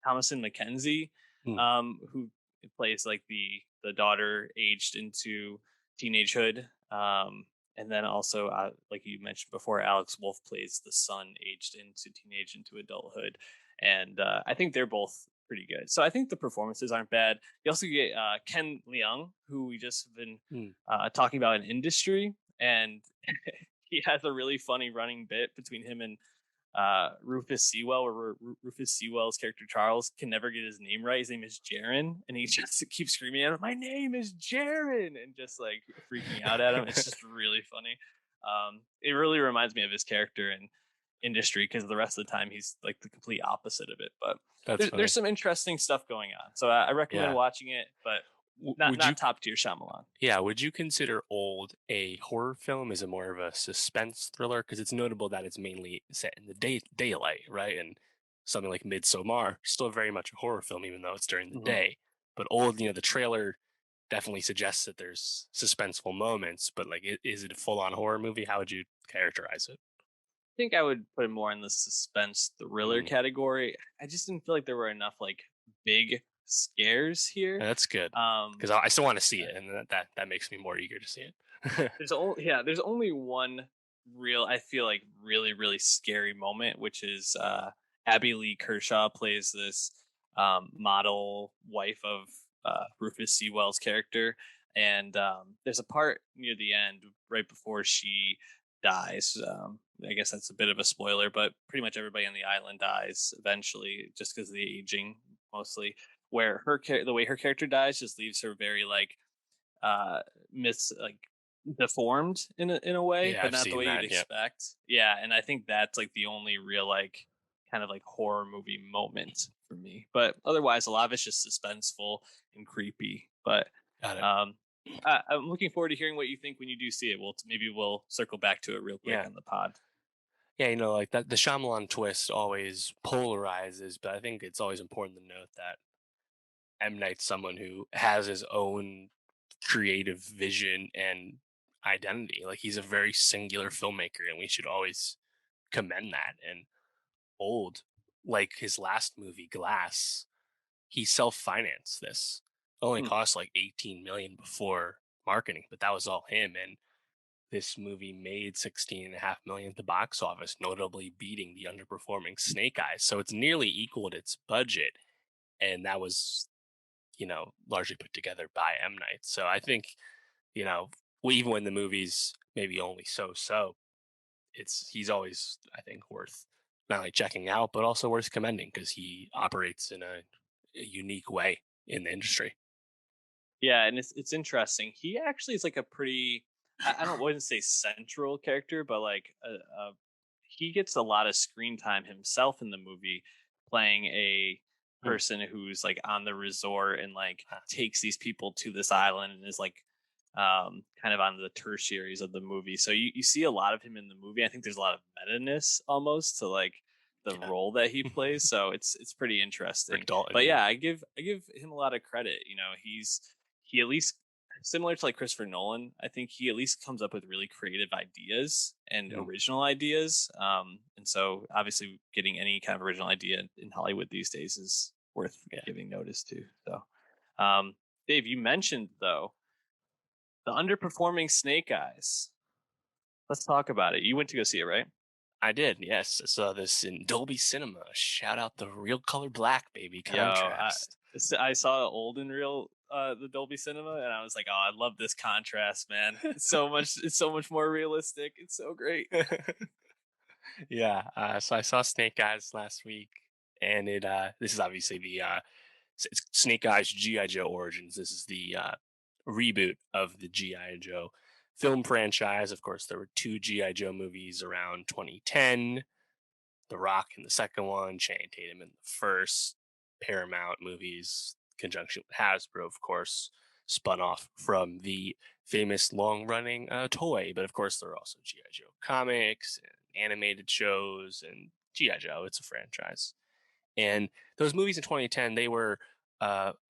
Thomasin McKenzie, Mm. who plays like the daughter aged into teenagehood, and then also like you mentioned before, Alex Wolf plays the son aged into teenage into adulthood, and I think they're both pretty good. So I think the performances aren't bad. You also get Ken Leung, who we just have been Mm. talking about in industry, and he has a really funny running bit between him and Rufus Sewell, where Rufus Sewell's character Charles can never get his name right. His name is Jaren, and he just keeps screaming at him, "My name is Jaren," and just like freaking out at him. It's just really funny. It really reminds me of his character in industry because the rest of the time he's like the complete opposite of it. But That's there's funny. some interesting stuff going on, so I recommend Yeah. watching it, but Would you? not top tier Shyamalan. Yeah. Would you consider Old a horror film? Is it more of a suspense thriller? Because it's notable that it's mainly set in the daylight, right? And something like Midsommar, still very much a horror film, even though it's during the Mhm. day. But Old, the trailer definitely suggests that there's suspenseful moments. But like, is it a full-on horror movie? How would you characterize it? Think I would put it more in the suspense thriller Mm. category. I just didn't feel like there were enough like big scares here. That's good Um, because I still want to see uh, it, and that makes me more eager to see it. there's only one real I feel like really scary moment, which is Abby Lee Kershaw plays this model wife of Rufus Sewell's character. And there's a part near the end, right before she dies. I guess that's a bit of a spoiler, but pretty much everybody on the island dies eventually, just because of the aging, mostly. Where the way her character dies just leaves her very like uh like deformed in a way, Yeah, but I've not the seen way you'd that. Yeah, expect. Yeah, and I think that's like the only real like kind of like horror movie moment for me. But otherwise, a lot of it's just suspenseful and creepy. But got it. um I'm looking forward to hearing what you think when you do see it. Maybe we'll circle back to it real quick Yeah, on the pod. yeah. Like that, the Shyamalan twist always polarizes, but I think it's always important to note that M Night's someone who has his own creative vision and identity. Like he's a very singular filmmaker, and we should always commend that. And old, like his last movie, Glass, he self-financed this. It only Hmm. cost like 18 million before marketing, but that was all him. And this movie made 16.5 million at the box office, notably beating the underperforming Snake Eyes. So it's nearly equaled its budget. And that was, largely put together by M. Night. So I think, you know, even when the movie's maybe only so, he's always, I think, worth not only checking out, but also worth commending because he operates in a unique way in the industry. Yeah, and it's interesting. He actually is like a pretty I don't wouldn't say central character, but like he gets a lot of screen time himself in the movie, playing a Hmm. person who's like on the resort and like Ah, takes these people to this island and is like kind of on the tertiaries of the movie. So you see a lot of him in the movie. I think there's a lot of meta-ness almost to like the yeah. role that he plays. So it's pretty interesting. Rick Dalton, But yeah. yeah, I give him a lot of credit. He at least similar to like Christopher Nolan, I think he at least comes up with really creative ideas and Mm, original ideas. And so obviously getting any kind of original idea in Hollywood these days is worth yeah. giving notice to. So Dave, you mentioned though the underperforming Snake Eyes. Let's talk about it. You went to go see it, right? I did, yes. I saw this in Dolby Cinema. Shout out the real color black, baby. Yo, Contrast. I saw old and real the Dolby Cinema, and I was like, oh, I love this contrast, man. It's so much more realistic. It's so great. Yeah. So I saw Snake Eyes last week, and this is obviously it's Snake Eyes GI Joe Origins. This is the reboot of the GI Joe film franchise. Of course, there were two GI Joe movies around 2010. The Rock in the second one, Channing Tatum in the first. Paramount movies, conjunction with Hasbro, of course, spun off from the famous long-running toy. But of course, there are also GI Joe comics and animated shows, and GI Joe. It's a franchise. And those movies in 2010, they were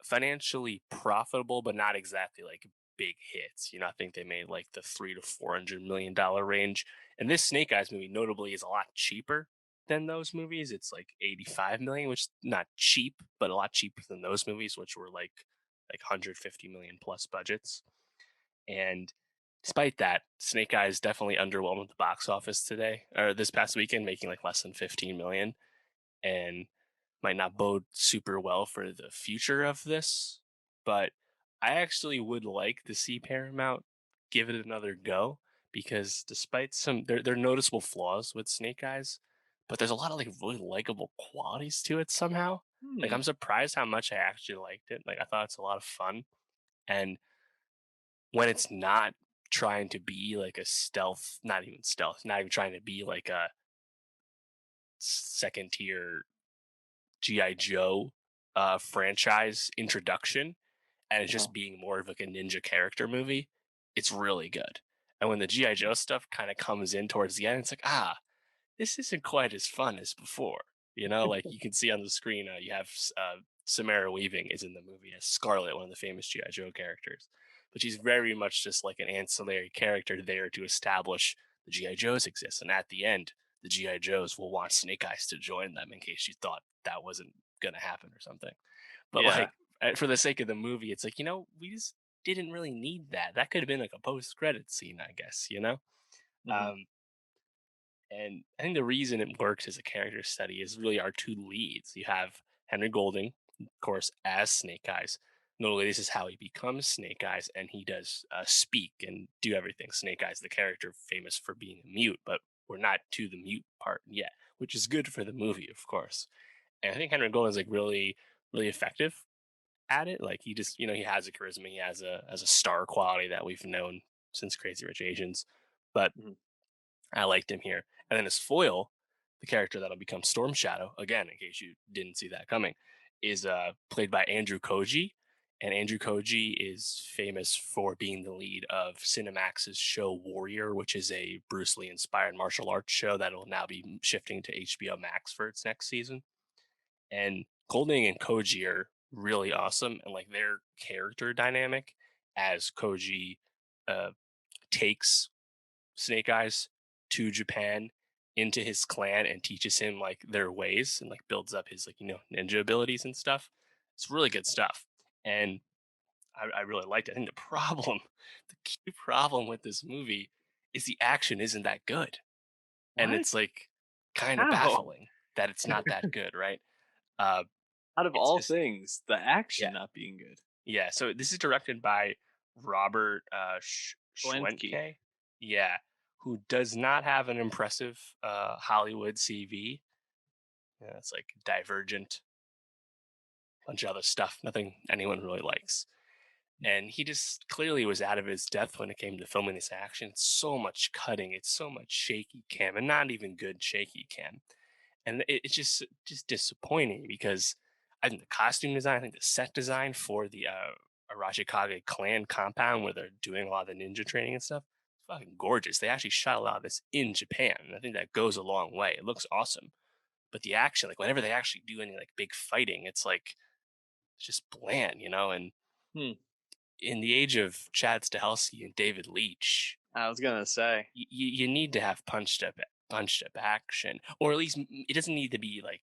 financially profitable, but not exactly like big hits. I think they made like the $300 to $400 million range. And this Snake Eyes movie, notably, is a lot cheaper than those movies. It's like 85 million, which is not cheap, but a lot cheaper than those movies, which were like 150 million plus budgets. And despite that, Snake Eyes definitely underwhelmed at the box office today or this past weekend, making like less than 15 million. And might not bode super well for the future of this, but I actually would like to see Paramount give it another go because despite there are noticeable flaws with Snake Eyes, but there's a lot of like really likable qualities to it somehow. Like Hmm. I'm surprised how much I actually liked it. Like I thought it's a lot of fun, and when it's not trying to be like a stealth, not even trying to be like a second tier GI Joe franchise introduction, and it's Uh-huh. just being more of like a ninja character movie, it's really good. And when the GI Joe stuff kind of comes in towards the end, it's like this isn't quite as fun as before. Like you can see on the screen, you have Samara Weaving is in the movie as Scarlet, one of the famous GI Joe characters, but she's very much just like an ancillary character there to establish the GI Joes exist, and at the end, the GI Joes will want Snake Eyes to join them in case you thought that wasn't gonna happen or something. But Yeah. like for the sake of the movie, it's like we just didn't really need that. That could have been like a post credit scene, I guess. Hmm. Um, and I think the reason it works as a character study is really our two leads. You have Henry Golding, of course, as Snake Eyes, Notably, this is how he becomes Snake Eyes, and he does speak and do everything. Snake Eyes, the character, famous for being a mute, but we're not to the mute part yet, which is good for the movie, of course. And I think Henry Golding's like really, really effective at it. Like he just, he has a charisma, he has a star quality that we've known since Crazy Rich Asians. But Mhm. I liked him here. And then his foil, the character that'll become Storm Shadow, again, in case you didn't see that coming, is played by Andrew Koji. And Andrew Koji is famous for being the lead of Cinemax's show Warrior, which is a Bruce Lee inspired martial arts show that will now be shifting to HBO Max for its next season. And Golding and Koji are really awesome, and like their character dynamic as Koji uh, takes Snake Eyes to Japan into his clan and teaches him like their ways and like builds up his like ninja abilities and stuff. It's really good stuff, and I really liked it. I think the key problem with this movie is the action isn't that good, and What? it's like kind of How? baffling that it's not that good, right? Uh, Out of it's all just things, the yeah, action not being good. yeah. So this is directed by Robert Polanski. Schwentke, yeah, who does not have an impressive Hollywood CV. Yeah, it's like Divergent, bunch of other stuff, nothing anyone really likes. And he just clearly was out of his depth when it came to filming this action. It's so much cutting, it's so much shaky cam, and not even good shaky cam. And it's just disappointing because I think the costume design, I think the set design for the Arashikage clan compound where they're doing a lot of the ninja training and stuff, it's fucking gorgeous. They actually shot a lot of this in Japan, and I think that goes a long way. It looks awesome, but the action, like whenever they actually do any like big fighting, it's like it's just bland, And Hmm. in the age of Chad Stahelski and David Leitch, I was gonna say. you need to have punched up action, or at least it doesn't need to be like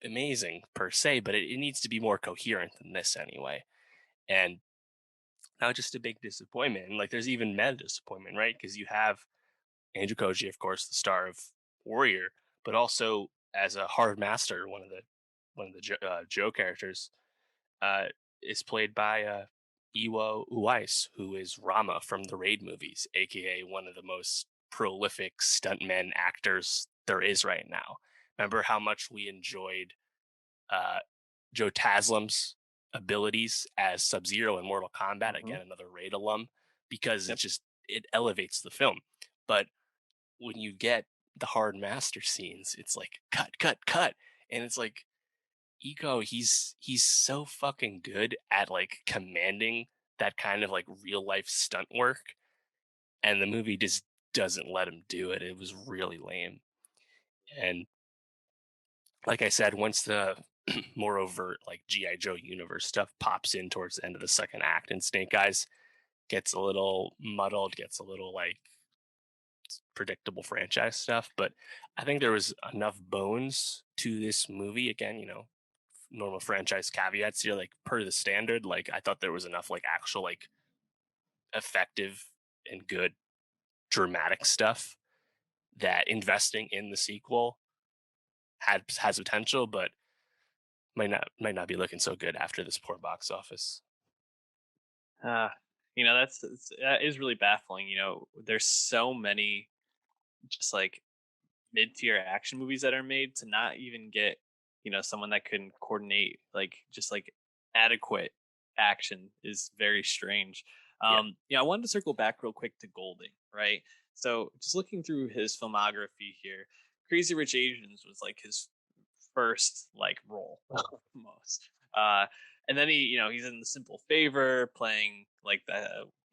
amazing per se, but it needs to be more coherent than this anyway. And now just a big disappointment. And like there's even meta disappointment, right? Because you have Andrew Koji, of course, the star of Warrior, but also as a hard master, one of the Joe characters, uh, is played by Iwo Uwais, who is Rama from the Raid movies, aka one of the most prolific stuntmen actors there is right now. Remember how much we enjoyed uh, Joe Taslim's abilities as Sub Zero in Mortal Kombat. Mhm. Again, another Raid alum, because Yep. it elevates the film. But when you get the hard master scenes, it's like cut, cut, cut, and it's like Ego. He's so fucking good at like commanding that kind of like real life stunt work, and the movie just doesn't let him do it. It was really lame, and like I said, once the more overt like GI Joe universe stuff pops in towards the end of the second act, and Snake Eyes gets a little muddled, gets a little like predictable franchise stuff. But I think there was enough bones to this movie. Again, normal franchise caveats here, like per the standard. Like I thought there was enough like actual like effective and good dramatic stuff that investing in the sequel has potential, but might not be looking so good after this poor box office. Uh, that is really baffling. There's so many just like mid-tier action movies that are made to not even get someone that can coordinate like just like adequate action is very strange. Yeah. I wanted to circle back real quick to Golding, right? So just looking through his filmography here, Crazy Rich Asians was like his first like role almost. And then he's in The Simple Favor playing like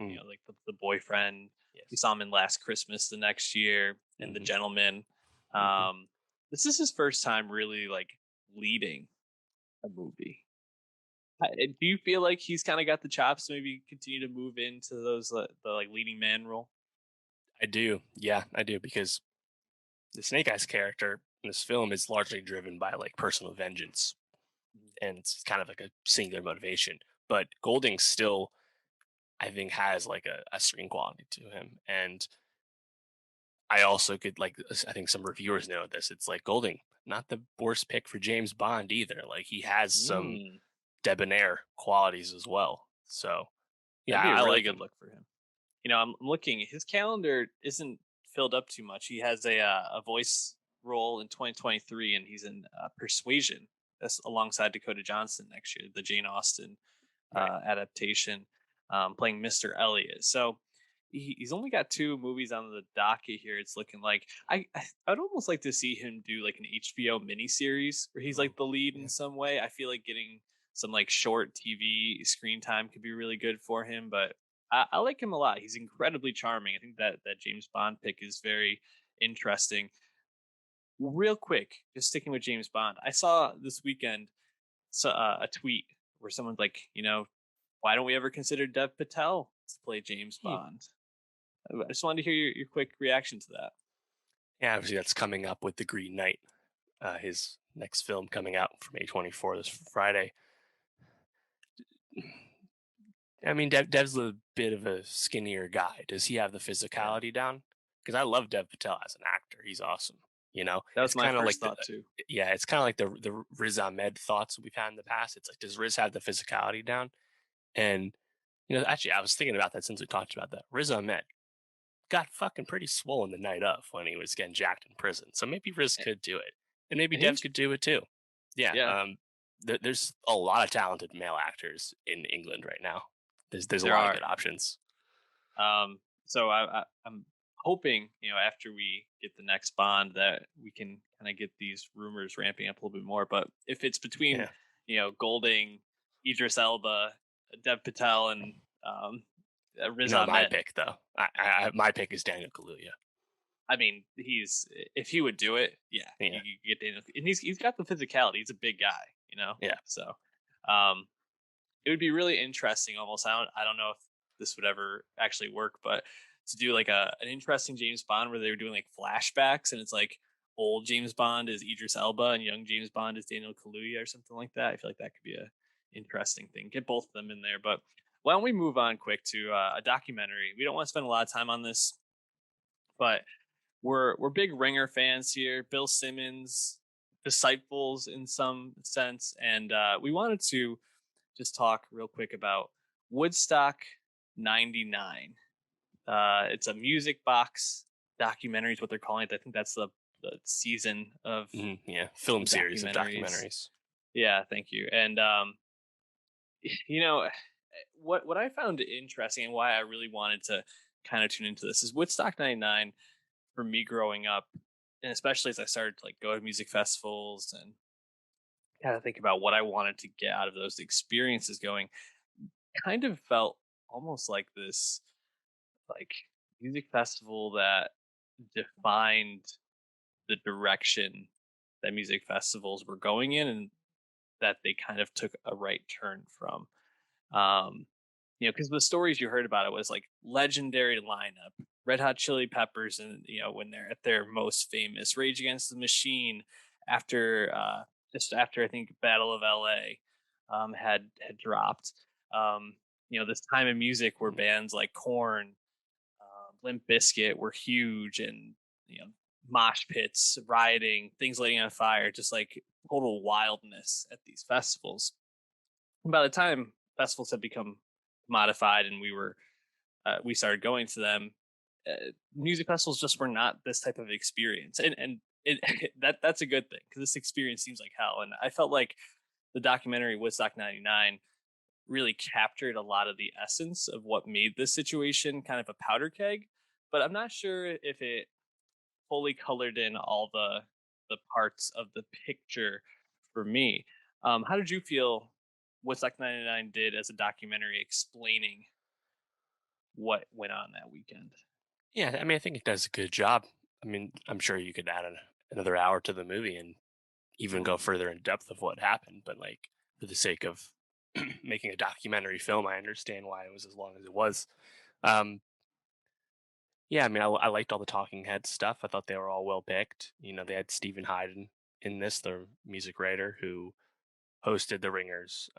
Mm, like the boyfriend. We yes. saw him in Last Christmas the next year and The Hmm. Gentleman. Hmm. um this is his first time really like leading a movie. Do you feel like he's kind of got the chops to maybe continue to move into those the like leading man role? I do. Yeah, I do, because the Snake Eyes character in this film is largely driven by like personal vengeance, Mhm. and it's kind of like a singular motivation. But Golding still, I think, has like a screen quality to him. And I also could like, I think some reviewers know this. It's like Golding, not the worst pick for James Bond either. Like he has some Mm. debonair qualities as well. So That'd yeah, be a I really like good him. look for him. I'm looking. His calendar isn't filled up too much. He has a voice role in 2023, and he's in Persuasion. That's alongside Dakota Johnson next year, the Jane Austen Right. adaptation, playing Mr. Elliot. So he's only got two movies on the docket here. It's looking like I'd almost like to see him do like an HBO miniseries where he's Mm, like the lead in yeah. some way. I feel like getting some like short TV screen time could be really good for him. But I like him a lot. He's incredibly charming. I think that James Bond pick is very interesting. Real quick, just sticking with James Bond, I saw this weekend a tweet where someone's like, why don't we ever consider Dev Patel to play James Hmm. Bond? I just wanted to hear your quick reaction to that. Yeah, obviously that's coming up with the Green Knight, his next film coming out from A24 this Friday. I mean, Dev's a bit of a skinnier guy. Does he have the Yeah, physicality down? Because I love Dev Patel as an actor. He's awesome. that was It's my kind of first like the thought too. yeah, it's kind of like the Riz Ahmed thoughts we've had in the past. It's like, does Riz have the physicality down? And actually, I was thinking about that since we talked about that. Riz Ahmed got fucking pretty swollen the night of when he was getting jacked in prison. So maybe Riz And could do it, and maybe he Dev was, could do it too. Yeah. yeah, There's a lot of talented male actors in England right now. There's a there lot of are. good options. So I'm hoping, after we get the next Bond, that we can kind of get these rumors ramping up a little bit more. But if it's between, Yeah. Golding, Idris Elba, Dev Patel, and You Riz know my Ahmed, pick though. My pick is Daniel Kaluuya. I mean, if he would do it, yeah, Yeah. you get Daniel, and he's got the physicality. He's a big guy. Yeah. So, um, it would be really interesting. Almost, I don't know if this would ever actually work, but to do like an interesting James Bond where they were doing like flashbacks, and it's like old James Bond is Idris Elba and young James Bond is Daniel Kaluuya or something like that. I feel like that could be a interesting thing. Get both of them in there, but. Why don't we move on quick to a documentary? We don't want to spend a lot of time on this, but we're big Ringer fans here. Bill Simmons disciples in some sense, and we wanted to just talk real quick about Woodstock '99. It's a music box documentary, is what they're calling it. I think that's the season of Yeah. Film series of documentaries. documentaries. Yeah, thank you. And you know what I found interesting and why I really wanted to kind of tune into this is Woodstock '99 for me growing up, and especially as I started to like go to music festivals and kind of think about what I wanted to get out of those experiences going, kind of felt almost like this like music festival that defined the direction that music festivals were going in and that they kind of took a right turn from. Um, because the stories you heard about it was like legendary lineup, Red Hot Chili Peppers, and when they're at their most famous, Rage Against the Machine, after just after I think Battle of L.A. Had dropped. This time in music where Mhm. bands like Korn, Limp Bizkit were huge, and mosh pits, rioting, things lighting on fire, just like total wildness at these festivals. And by the time festivals had become modified and we started going to them, music festivals just were not this type of experience, and that's a good thing because this experience seems like hell. And I felt like the documentary Woodstock '99 really captured a lot of the essence of what made this situation kind of a powder keg. But I'm not sure if it fully colored in all the parts of the picture for me. How did you feel Woodstock '99 did as a documentary explaining what went on that weekend? Yeah, I mean, I think it does a good job. I mean, I'm sure you could add another hour to the movie and even Mhm. go further in depth of what happened. But like, for the sake of making a documentary film, I understand why it was as long as it was. Um, yeah, I mean, I liked all the Talking Head stuff. I thought they were all well picked. They had Stephen Hyden in this, the music writer who hosted the Ringers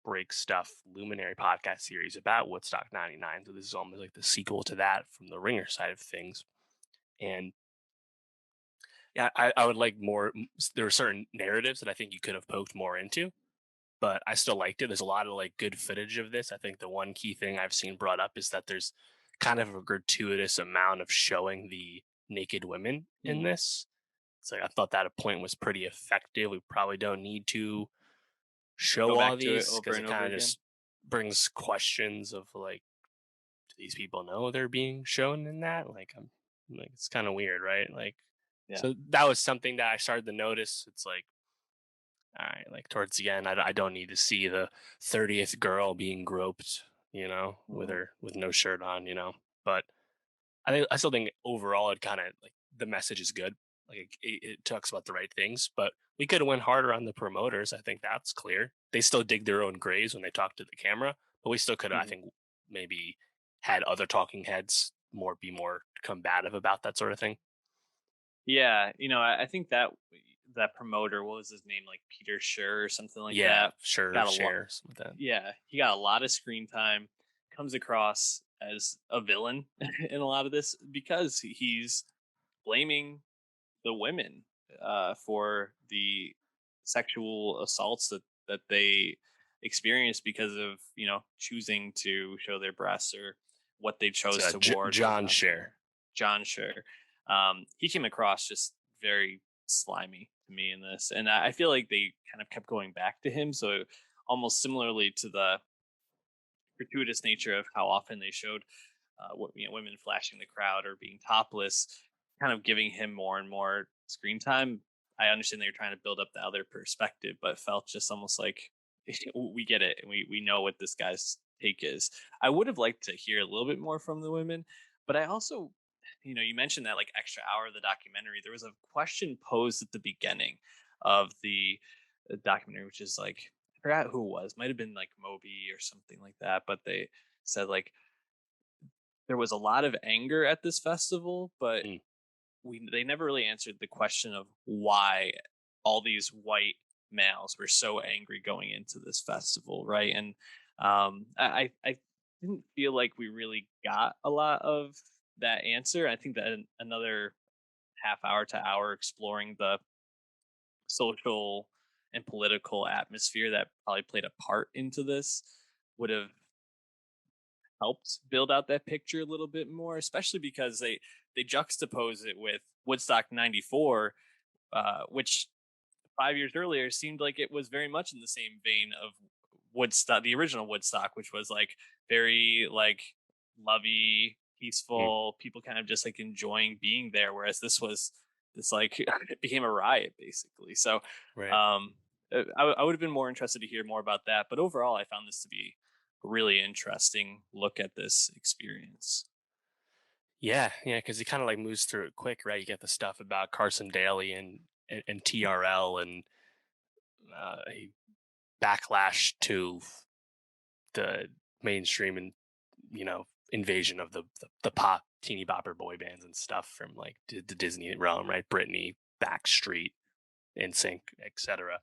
Break Stuff Luminary podcast series about Woodstock '99. So this is almost like the sequel to that from the Ringer side of things. And yeah, I would like more. There were certain narratives that I think you could have poked more into, but I still liked it. There's a lot of like good footage of this. I think the one key thing I've seen brought up is that there's kind of a gratuitous amount of showing the naked women in Mhm. this. So I thought that a point was pretty effective. We probably don't need to Go show all back to it these over because and it over kind of again. just brings questions of like, do these people know they're being shown in that? Like, I'm like, it's kind of weird, right? Like, Yeah. so that was something that I started to notice. It's like, all right, like towards the end, I don't need to see the 30th girl being groped, with Mhm. her with no shirt on, But I still think overall it kind of like the message is good. Like it talks about the right things, but we could have went harder on the promoters. I think that's clear. They still dig their own graves when they talk to the camera, but we still could have, I Mhm. think, maybe had other talking heads be more combative about that sort of thing. Yeah, I think that promoter, what was his name, like Peter Schur or something like Yeah, that, sure, got a lot. shares with that. Yeah, he got a lot of screen time. Comes across as a villain in a lot of this because he's blaming the women for the sexual assaults that they experienced because of choosing to show their breasts or what they It's chose to wear John not to share. wear. John Sure, he came across just very slimy to me in this, and I feel like they kind of kept going back to him. So almost similarly to the gratuitous nature of how often they showed women flashing the crowd or being topless, kind of giving him more and more screen time. I understand they were trying to build up the other perspective, but felt just almost like we get it and we know what this guy's take is. I would have liked to hear a little bit more from the women, but I also, you mentioned that like extra hour of the documentary. There was a question posed at the beginning of the documentary, which is like, I forgot who it was, might have been like Moby or something like that, but they said like there was a lot of anger at this festival, but Mm, they never really answered the question of why all these white males were so angry going into this festival, right? And I didn't feel like we really got a lot of that answer. I think that another half hour to hour exploring the social and political atmosphere that probably played a part into this would have helped build out that picture a little bit more, especially because they juxtapose it with Woodstock '94, which 5 years earlier seemed like it was very much in the same vein of Woodstock, the original Woodstock, which was like very like lovey, mm, peaceful, people kind of just like enjoying being there, whereas this like it became a riot basically. So right. um I would have been more interested to hear more about that, but overall I found this to be a really interesting look at this experience. Yeah, yeah, because he kind of like moves through it quick, right? You get the stuff about Carson Daly and TRL and a backlash to the mainstream and invasion of the pop teeny bopper boy bands and stuff from like the Disney realm, right? Britney, Backstreet, NSYNC, etc.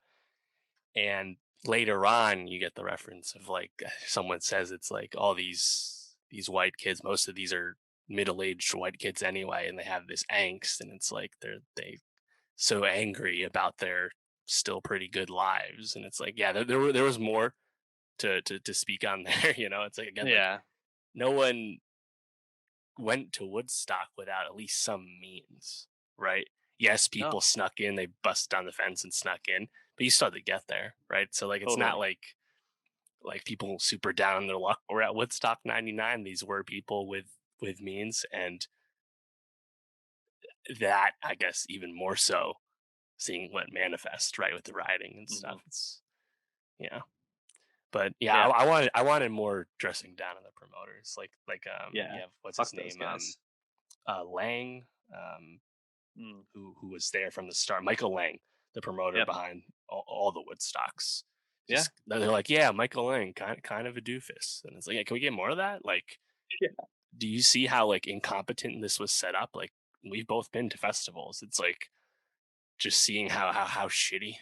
And later on, you get the reference of like someone says it's like all these white kids. Most of these are middle-aged white kids anyway, and they have this angst, and it's like they so angry about their still pretty good lives, and it's like yeah, there was more to speak on there. It's like again like Yeah. no one went to Woodstock without at least some means, right? Yes, people No, snuck in, they busted down the fence and snuck in, but you still had to get there, right? So like it's not totally. like people super down on their luck were at Woodstock 99. These were people with means, and that I guess even more so seeing what manifest, right, with the rioting and Hmm. stuff. It's yeah. But yeah, Yeah. I wanted more dressing down on the promoters. Yeah. yeah, what's his Fuck those name? guys. Lang. Mm. Who was there from the start, Michael Lang, the promoter Yep. behind all the Woodstocks. Yeah. Just they're like, yeah, Michael Lang, kind of a doofus, and it's like, yeah, can we get more of that? Like, Yeah. do you see how like incompetent this was set up? Like, we've both been to festivals. It's like just seeing how shitty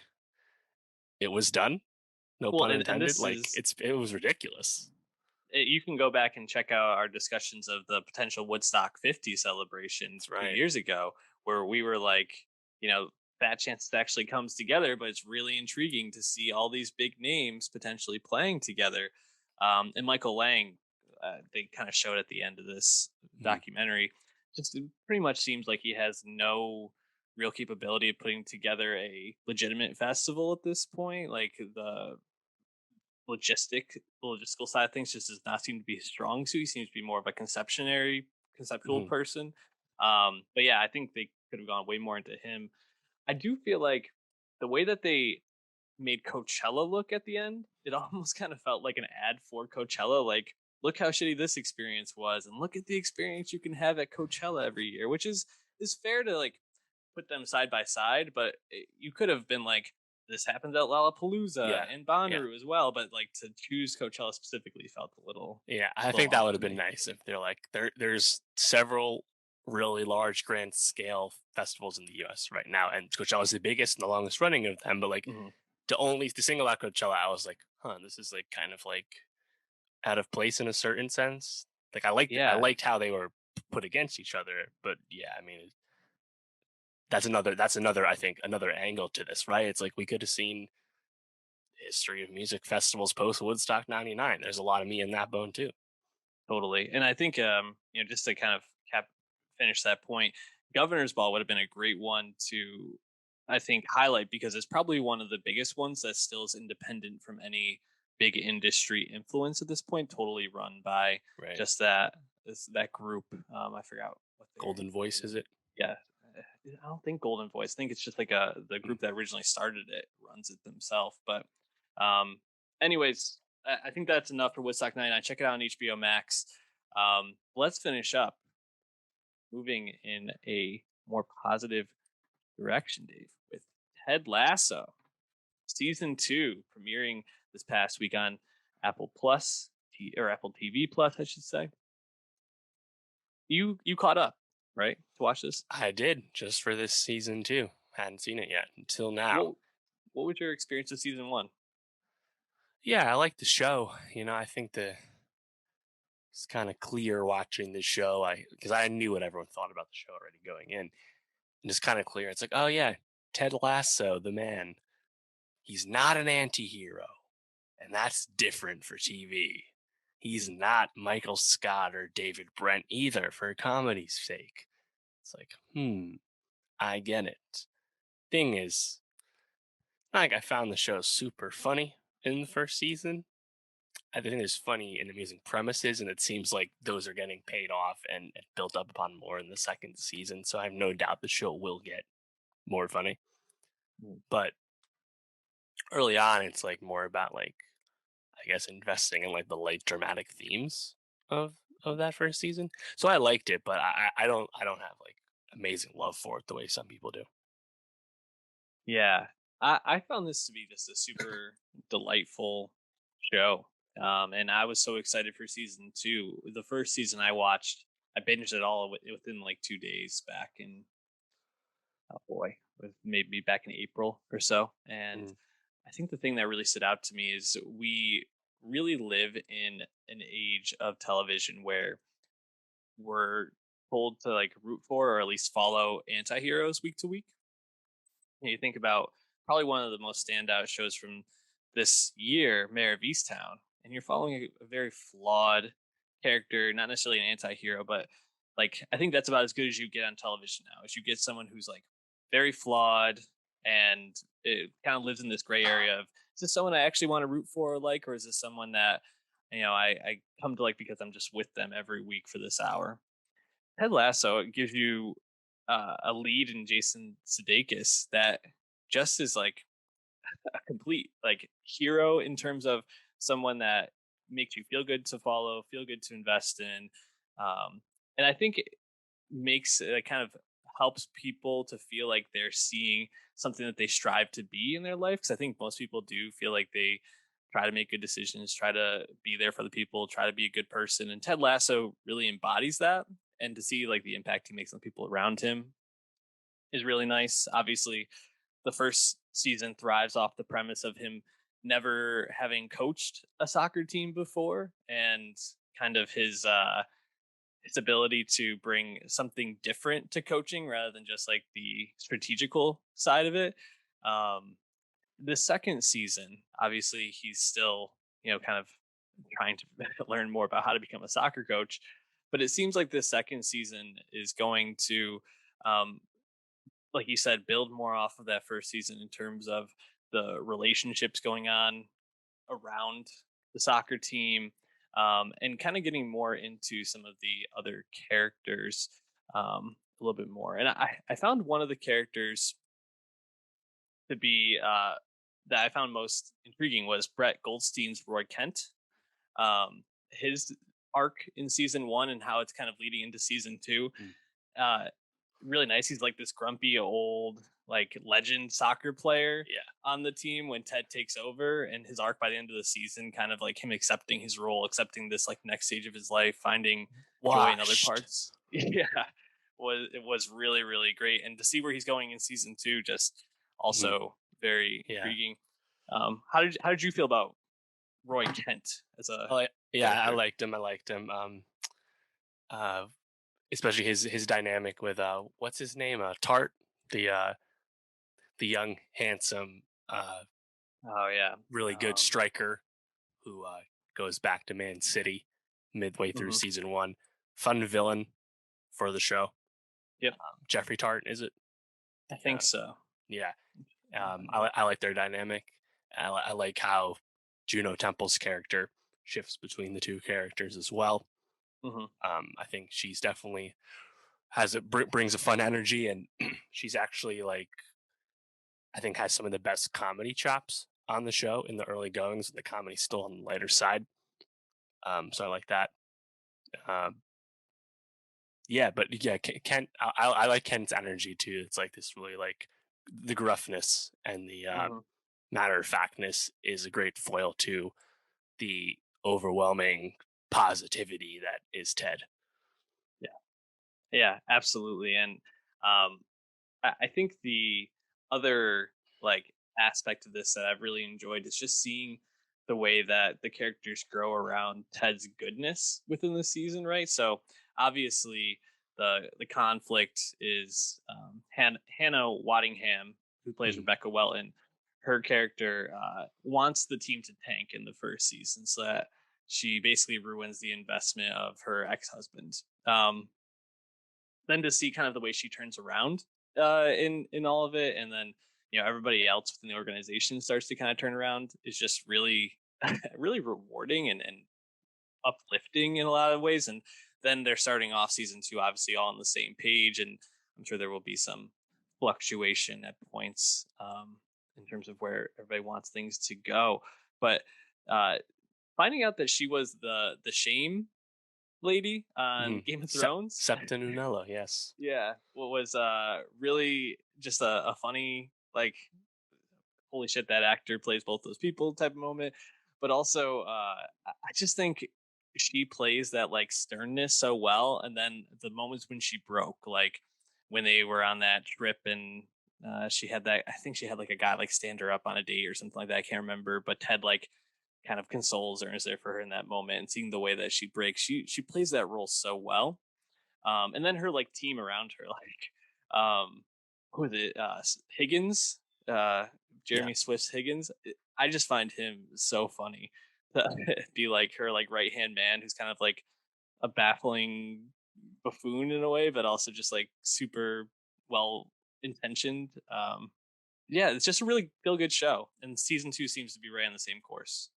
it was done. No Well, pun and intended. this Like, is it was ridiculous. you can go back and check out our discussions of the potential Woodstock 50 celebration That's a few right. years ago, where we were like, you know, Fat Chance actually comes together, but it's really intriguing to see all these big names potentially playing together. And Michael Lang, they kind of showed at the end of this Mhm. documentary, just pretty much seems like he has no real capability of putting together a legitimate festival at this point. Like the logistical side of things just does not seem to be his strong suit. He seems to be more of a conceptual Mhm. person. But yeah, I think they could have gone way more into him. I do feel like the way that they made Coachella look at the end, it almost kind of felt like an ad for Coachella. Like, look how shitty this experience was, and look at the experience you can have at Coachella every year, which is fair to like put them side by side. But you could have been like, this happens at Lollapalooza Yeah. and Yeah. Bonnaroo as well. But like to choose Coachella specifically felt Yeah, I a little think that off would to have been me. nice if they're like there's several really large grand scale festivals in the US right now, and Coachella is the biggest and the longest running of them, but like Mhm. to single out Coachella, I was like, huh, this is like kind of like out of place in a certain sense. Like I Yeah, liked how they were put against each other, but yeah, I mean that's another I think another angle to this, right? It's like we could have seen history of music festivals post Woodstock '99. There's a lot of me in that bone too. totally. And I think just to kind of finish that point, Governor's Ball would have been a great one to I think highlight because it's probably one of the biggest ones that still is independent from any big industry influence at this point, totally run by Right. just that group. I forgot what their Golden Voice, name is is. it? Yeah. I don't think Golden Voice. I think it's just like the Mm. group that originally started it runs it themselves. But um anyways, I think that's enough for Woodstock 99. Check it out on HBO Max. Let's finish up moving in a more positive direction, Dave, with Ted Lasso season 2 premiering this past week on Apple Plus or Apple TV Plus, I should say. You caught up, right, to watch this? I did just for this season too. Hadn't seen it yet until now. What what was your experience of season 1? Yeah, I like the show. I think it's kind of clear watching the show. Because I knew what everyone thought about the show already going in. And it's kind of clear. It's like, oh yeah, Ted Lasso, the man. He's not an anti-hero. And that's different for TV. He's Mhm. not Michael Scott or David Brent either for comedy's sake. It's like, I get it. Thing is, like I found the show super funny in the first season. I think there's funny and amusing premises, and it seems like those are getting paid off and built up upon more in the second season. So I have no doubt the show will get more funny. Mm. But early on, it's like more about like I guess investing in like the light dramatic themes of that first season. So I liked it, but I don't have like amazing love for it the way some people do. Yeah. I found this to be just a super delightful show. And I was so excited for season 2. The first season I watched, I binged it all within like 2 days back in oh boy, with maybe back in April or so. And Mm, I think the thing that really stood out to me is we really live in an age of television where we're told to like root for or at least follow anti-heroes week to week. You think about probably one of the most standout shows from this year, Mayor of Easttown, and you're following a very flawed character, not necessarily an anti-hero, but like I think that's about as good as you get on television now. Is you get someone who's like very flawed and it kind of lives in this gray area of is this someone I actually want to root for or like, or is this someone that I come to like because I'm just with them every week for this hour. Ted Lasso it gives you a lead in Jason Sudeikis that just is like a complete like hero in terms of someone that makes you feel good to follow, feel good to invest in, um, and I think it makes it kind of helps people to feel like they're seeing something that they strive to be in their life. Because I think most people do feel like they try to make good decisions, try to be there for the people, try to be a good person, and Ted Lasso really embodies that. And to see like the impact he makes on people around him is really nice. Obviously, the first season thrives off the premise of him never having coached a soccer team before and kind of his his ability to bring something different to coaching rather than just like the strategical side of it. Um, the second season, obviously, he's still, kind of trying to learn more about how to become a soccer coach. But it seems like the second season is going to, um, like you said, build more off of that first season in terms of the relationships going on around the soccer team, and kind of getting more into some of the other characters a little bit more. And I found one of the characters to be that I found most intriguing was Brett Goldstein's Roy Kent. His arc in season one and how it's kind of leading into season two. Mm. Uh, Really nice. He's like this grumpy old like legend soccer player Yeah. on the team when Ted takes over, and his arc by the end of the season, kind of like him accepting his role, accepting this like next stage of his life, finding joy in other Washed. parts. Yeah, was really really great, and to see where he's going in season two, just Mhm. also very Yeah. intriguing. How did you feel about Roy Kent as a Yeah, I character? liked him. I liked him. Uh, Especially his dynamic with what's his name? Tart, the uh, the young, handsome, Oh yeah. really good striker who goes back to Man City midway through Mhm. season one. Fun villain for the show. Yep, Jeffrey Tart, is it? I think Yeah, so. yeah. I like their dynamic. I like how Juno Temple's character shifts between the two characters as well. Mhm. I think she's definitely brings a fun energy, and she's actually like I think has some of the best comedy chops on the show in the early goings. The comedy's still on the lighter side, so I like that. Um, yeah, but yeah, Ken, I like Ken's energy too. It's like this really like the gruffness and the Mhm. matter of factness is a great foil to the overwhelming positivity that is Ted. Yeah. Yeah, absolutely. And um I think the other like aspect of this that I've really enjoyed is just seeing the way that the characters grow around Ted's goodness within the season, right? So obviously the conflict is Hannah Waddingham, who plays Mhm. Rebecca Welton. Her character wants the team to tank in the first season, so that she basically ruins the investment of her ex-husband. Then to see kind of the way she turns around in all of it, and then everybody else within the organization starts to kind of turn around is just really really rewarding and uplifting in a lot of ways. And then they're starting off season two obviously all on the same page, and I'm sure there will be some fluctuation at points in terms of where everybody wants things to go. But uh, finding out that she was the shame lady on Mhm. Game of Thrones. Septon Unella, yes. Yeah, what was really just a funny like holy shit that actor plays both those people type of moment, but also I just think she plays that like sternness so well, and then the moments when she broke, like when they were on that trip and she had that, I think she had like a guy like stand her up on a date or something like that, I can't remember, but Ted like kind of consoles her and is there for her in that moment, and seeing the way that she breaks, she plays that role so well. And then her like team around her, like who is it? Higgins, Yeah. Jeremy Swift's Higgins. I just find him so funny to be like her like right hand man, who's kind of like a baffling buffoon in a way, but also just like super well intentioned. Yeah, it's just a really feel good show, and season two seems to be right on the same course.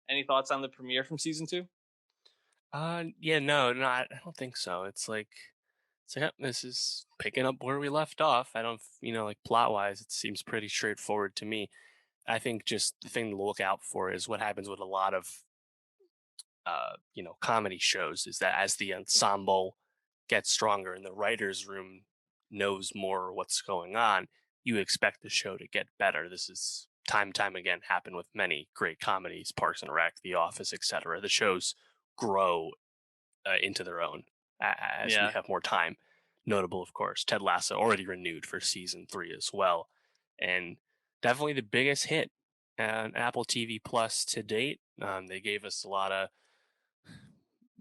Any thoughts on the premiere from season two? Yeah, no, I don't think so. It's like, "Yep, this is picking up where we left off." I don't, like plot wise, it seems pretty straightforward to me. I think just the thing to look out for is what happens with a lot of, comedy shows is that as the ensemble gets stronger and the writer's room knows more what's going on, you expect the show to get better. This is time and time again happened with many great comedies, Parks and Rec, The Office, etc. The shows grow into their own as we Yeah, have more time. Notable, of course, Ted Lasso already renewed for season three as well, and definitely the biggest hit on Apple TV Plus to date. They gave us a lot of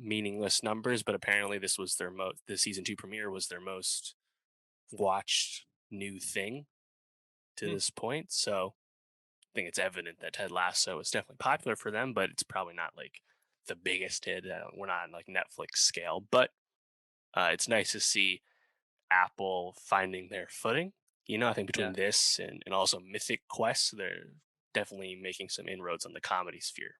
meaningless numbers, but apparently this was their most. The season two premiere was their most watched new thing to Hmm, this point. So I think it's evident that Ted Lasso is definitely popular for them, but it's probably not like the biggest hit. We're not on like Netflix scale, but it's nice to see Apple finding their footing. I think between yeah, this and also Mythic Quest, they're definitely making some inroads on the comedy sphere.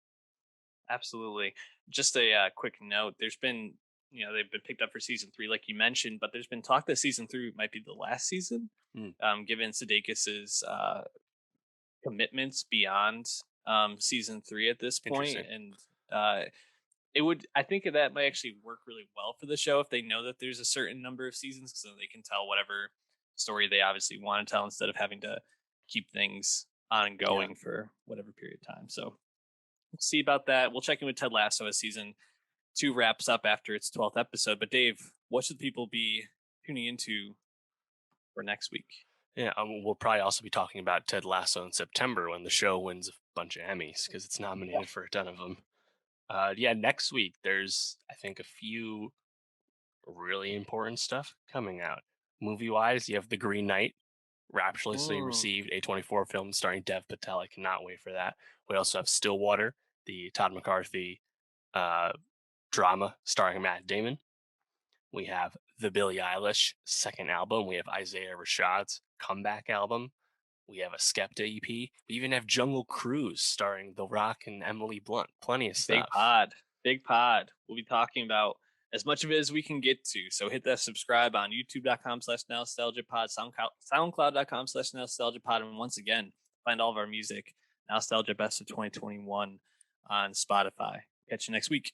absolutely. Just a quick note: there's been, they've been picked up for season three, like you mentioned, but there's been talk that season three might be the last season, Hmm, given Sudeikis's commitments beyond season three at this point, interesting. and uh, it would, I think that might actually work really well for the show if they know that there's a certain number of seasons, so they can tell whatever story they obviously want to tell instead of having to keep things Yeah. ongoing for whatever period of time. So we'll see about that. We'll check in with Ted Lasso as season two wraps up after its 12th episode. But Dave, what should people be tuning into for next week? Yeah, we'll probably also be talking about Ted Lasso in September when the show wins a bunch of Emmys because it's Yeah. nominated for a ton of them. Yeah, next week there's I think a few really important stuff coming out. Movie wise, you have The Green Knight, rapturously Mm, received A24 film starring Dev Patel. I cannot wait for that. We also have Stillwater, the Todd McCarthy uh, drama starring Matt Damon. We have the Billie Eilish second album. We have Isaiah Rashad's comeback album. We have a Skepta EP. We even have Jungle Cruise starring The Rock and Emily Blunt. Plenty of big stuff. pod, big pod. We'll be talking about as much of it as we can get to. So hit that subscribe on youtube.com/nostalgiapod, soundcloud.com/nostalgiapod. And once again, find all of our music, Nostalgia Best of 2021 on Spotify. Catch you next week.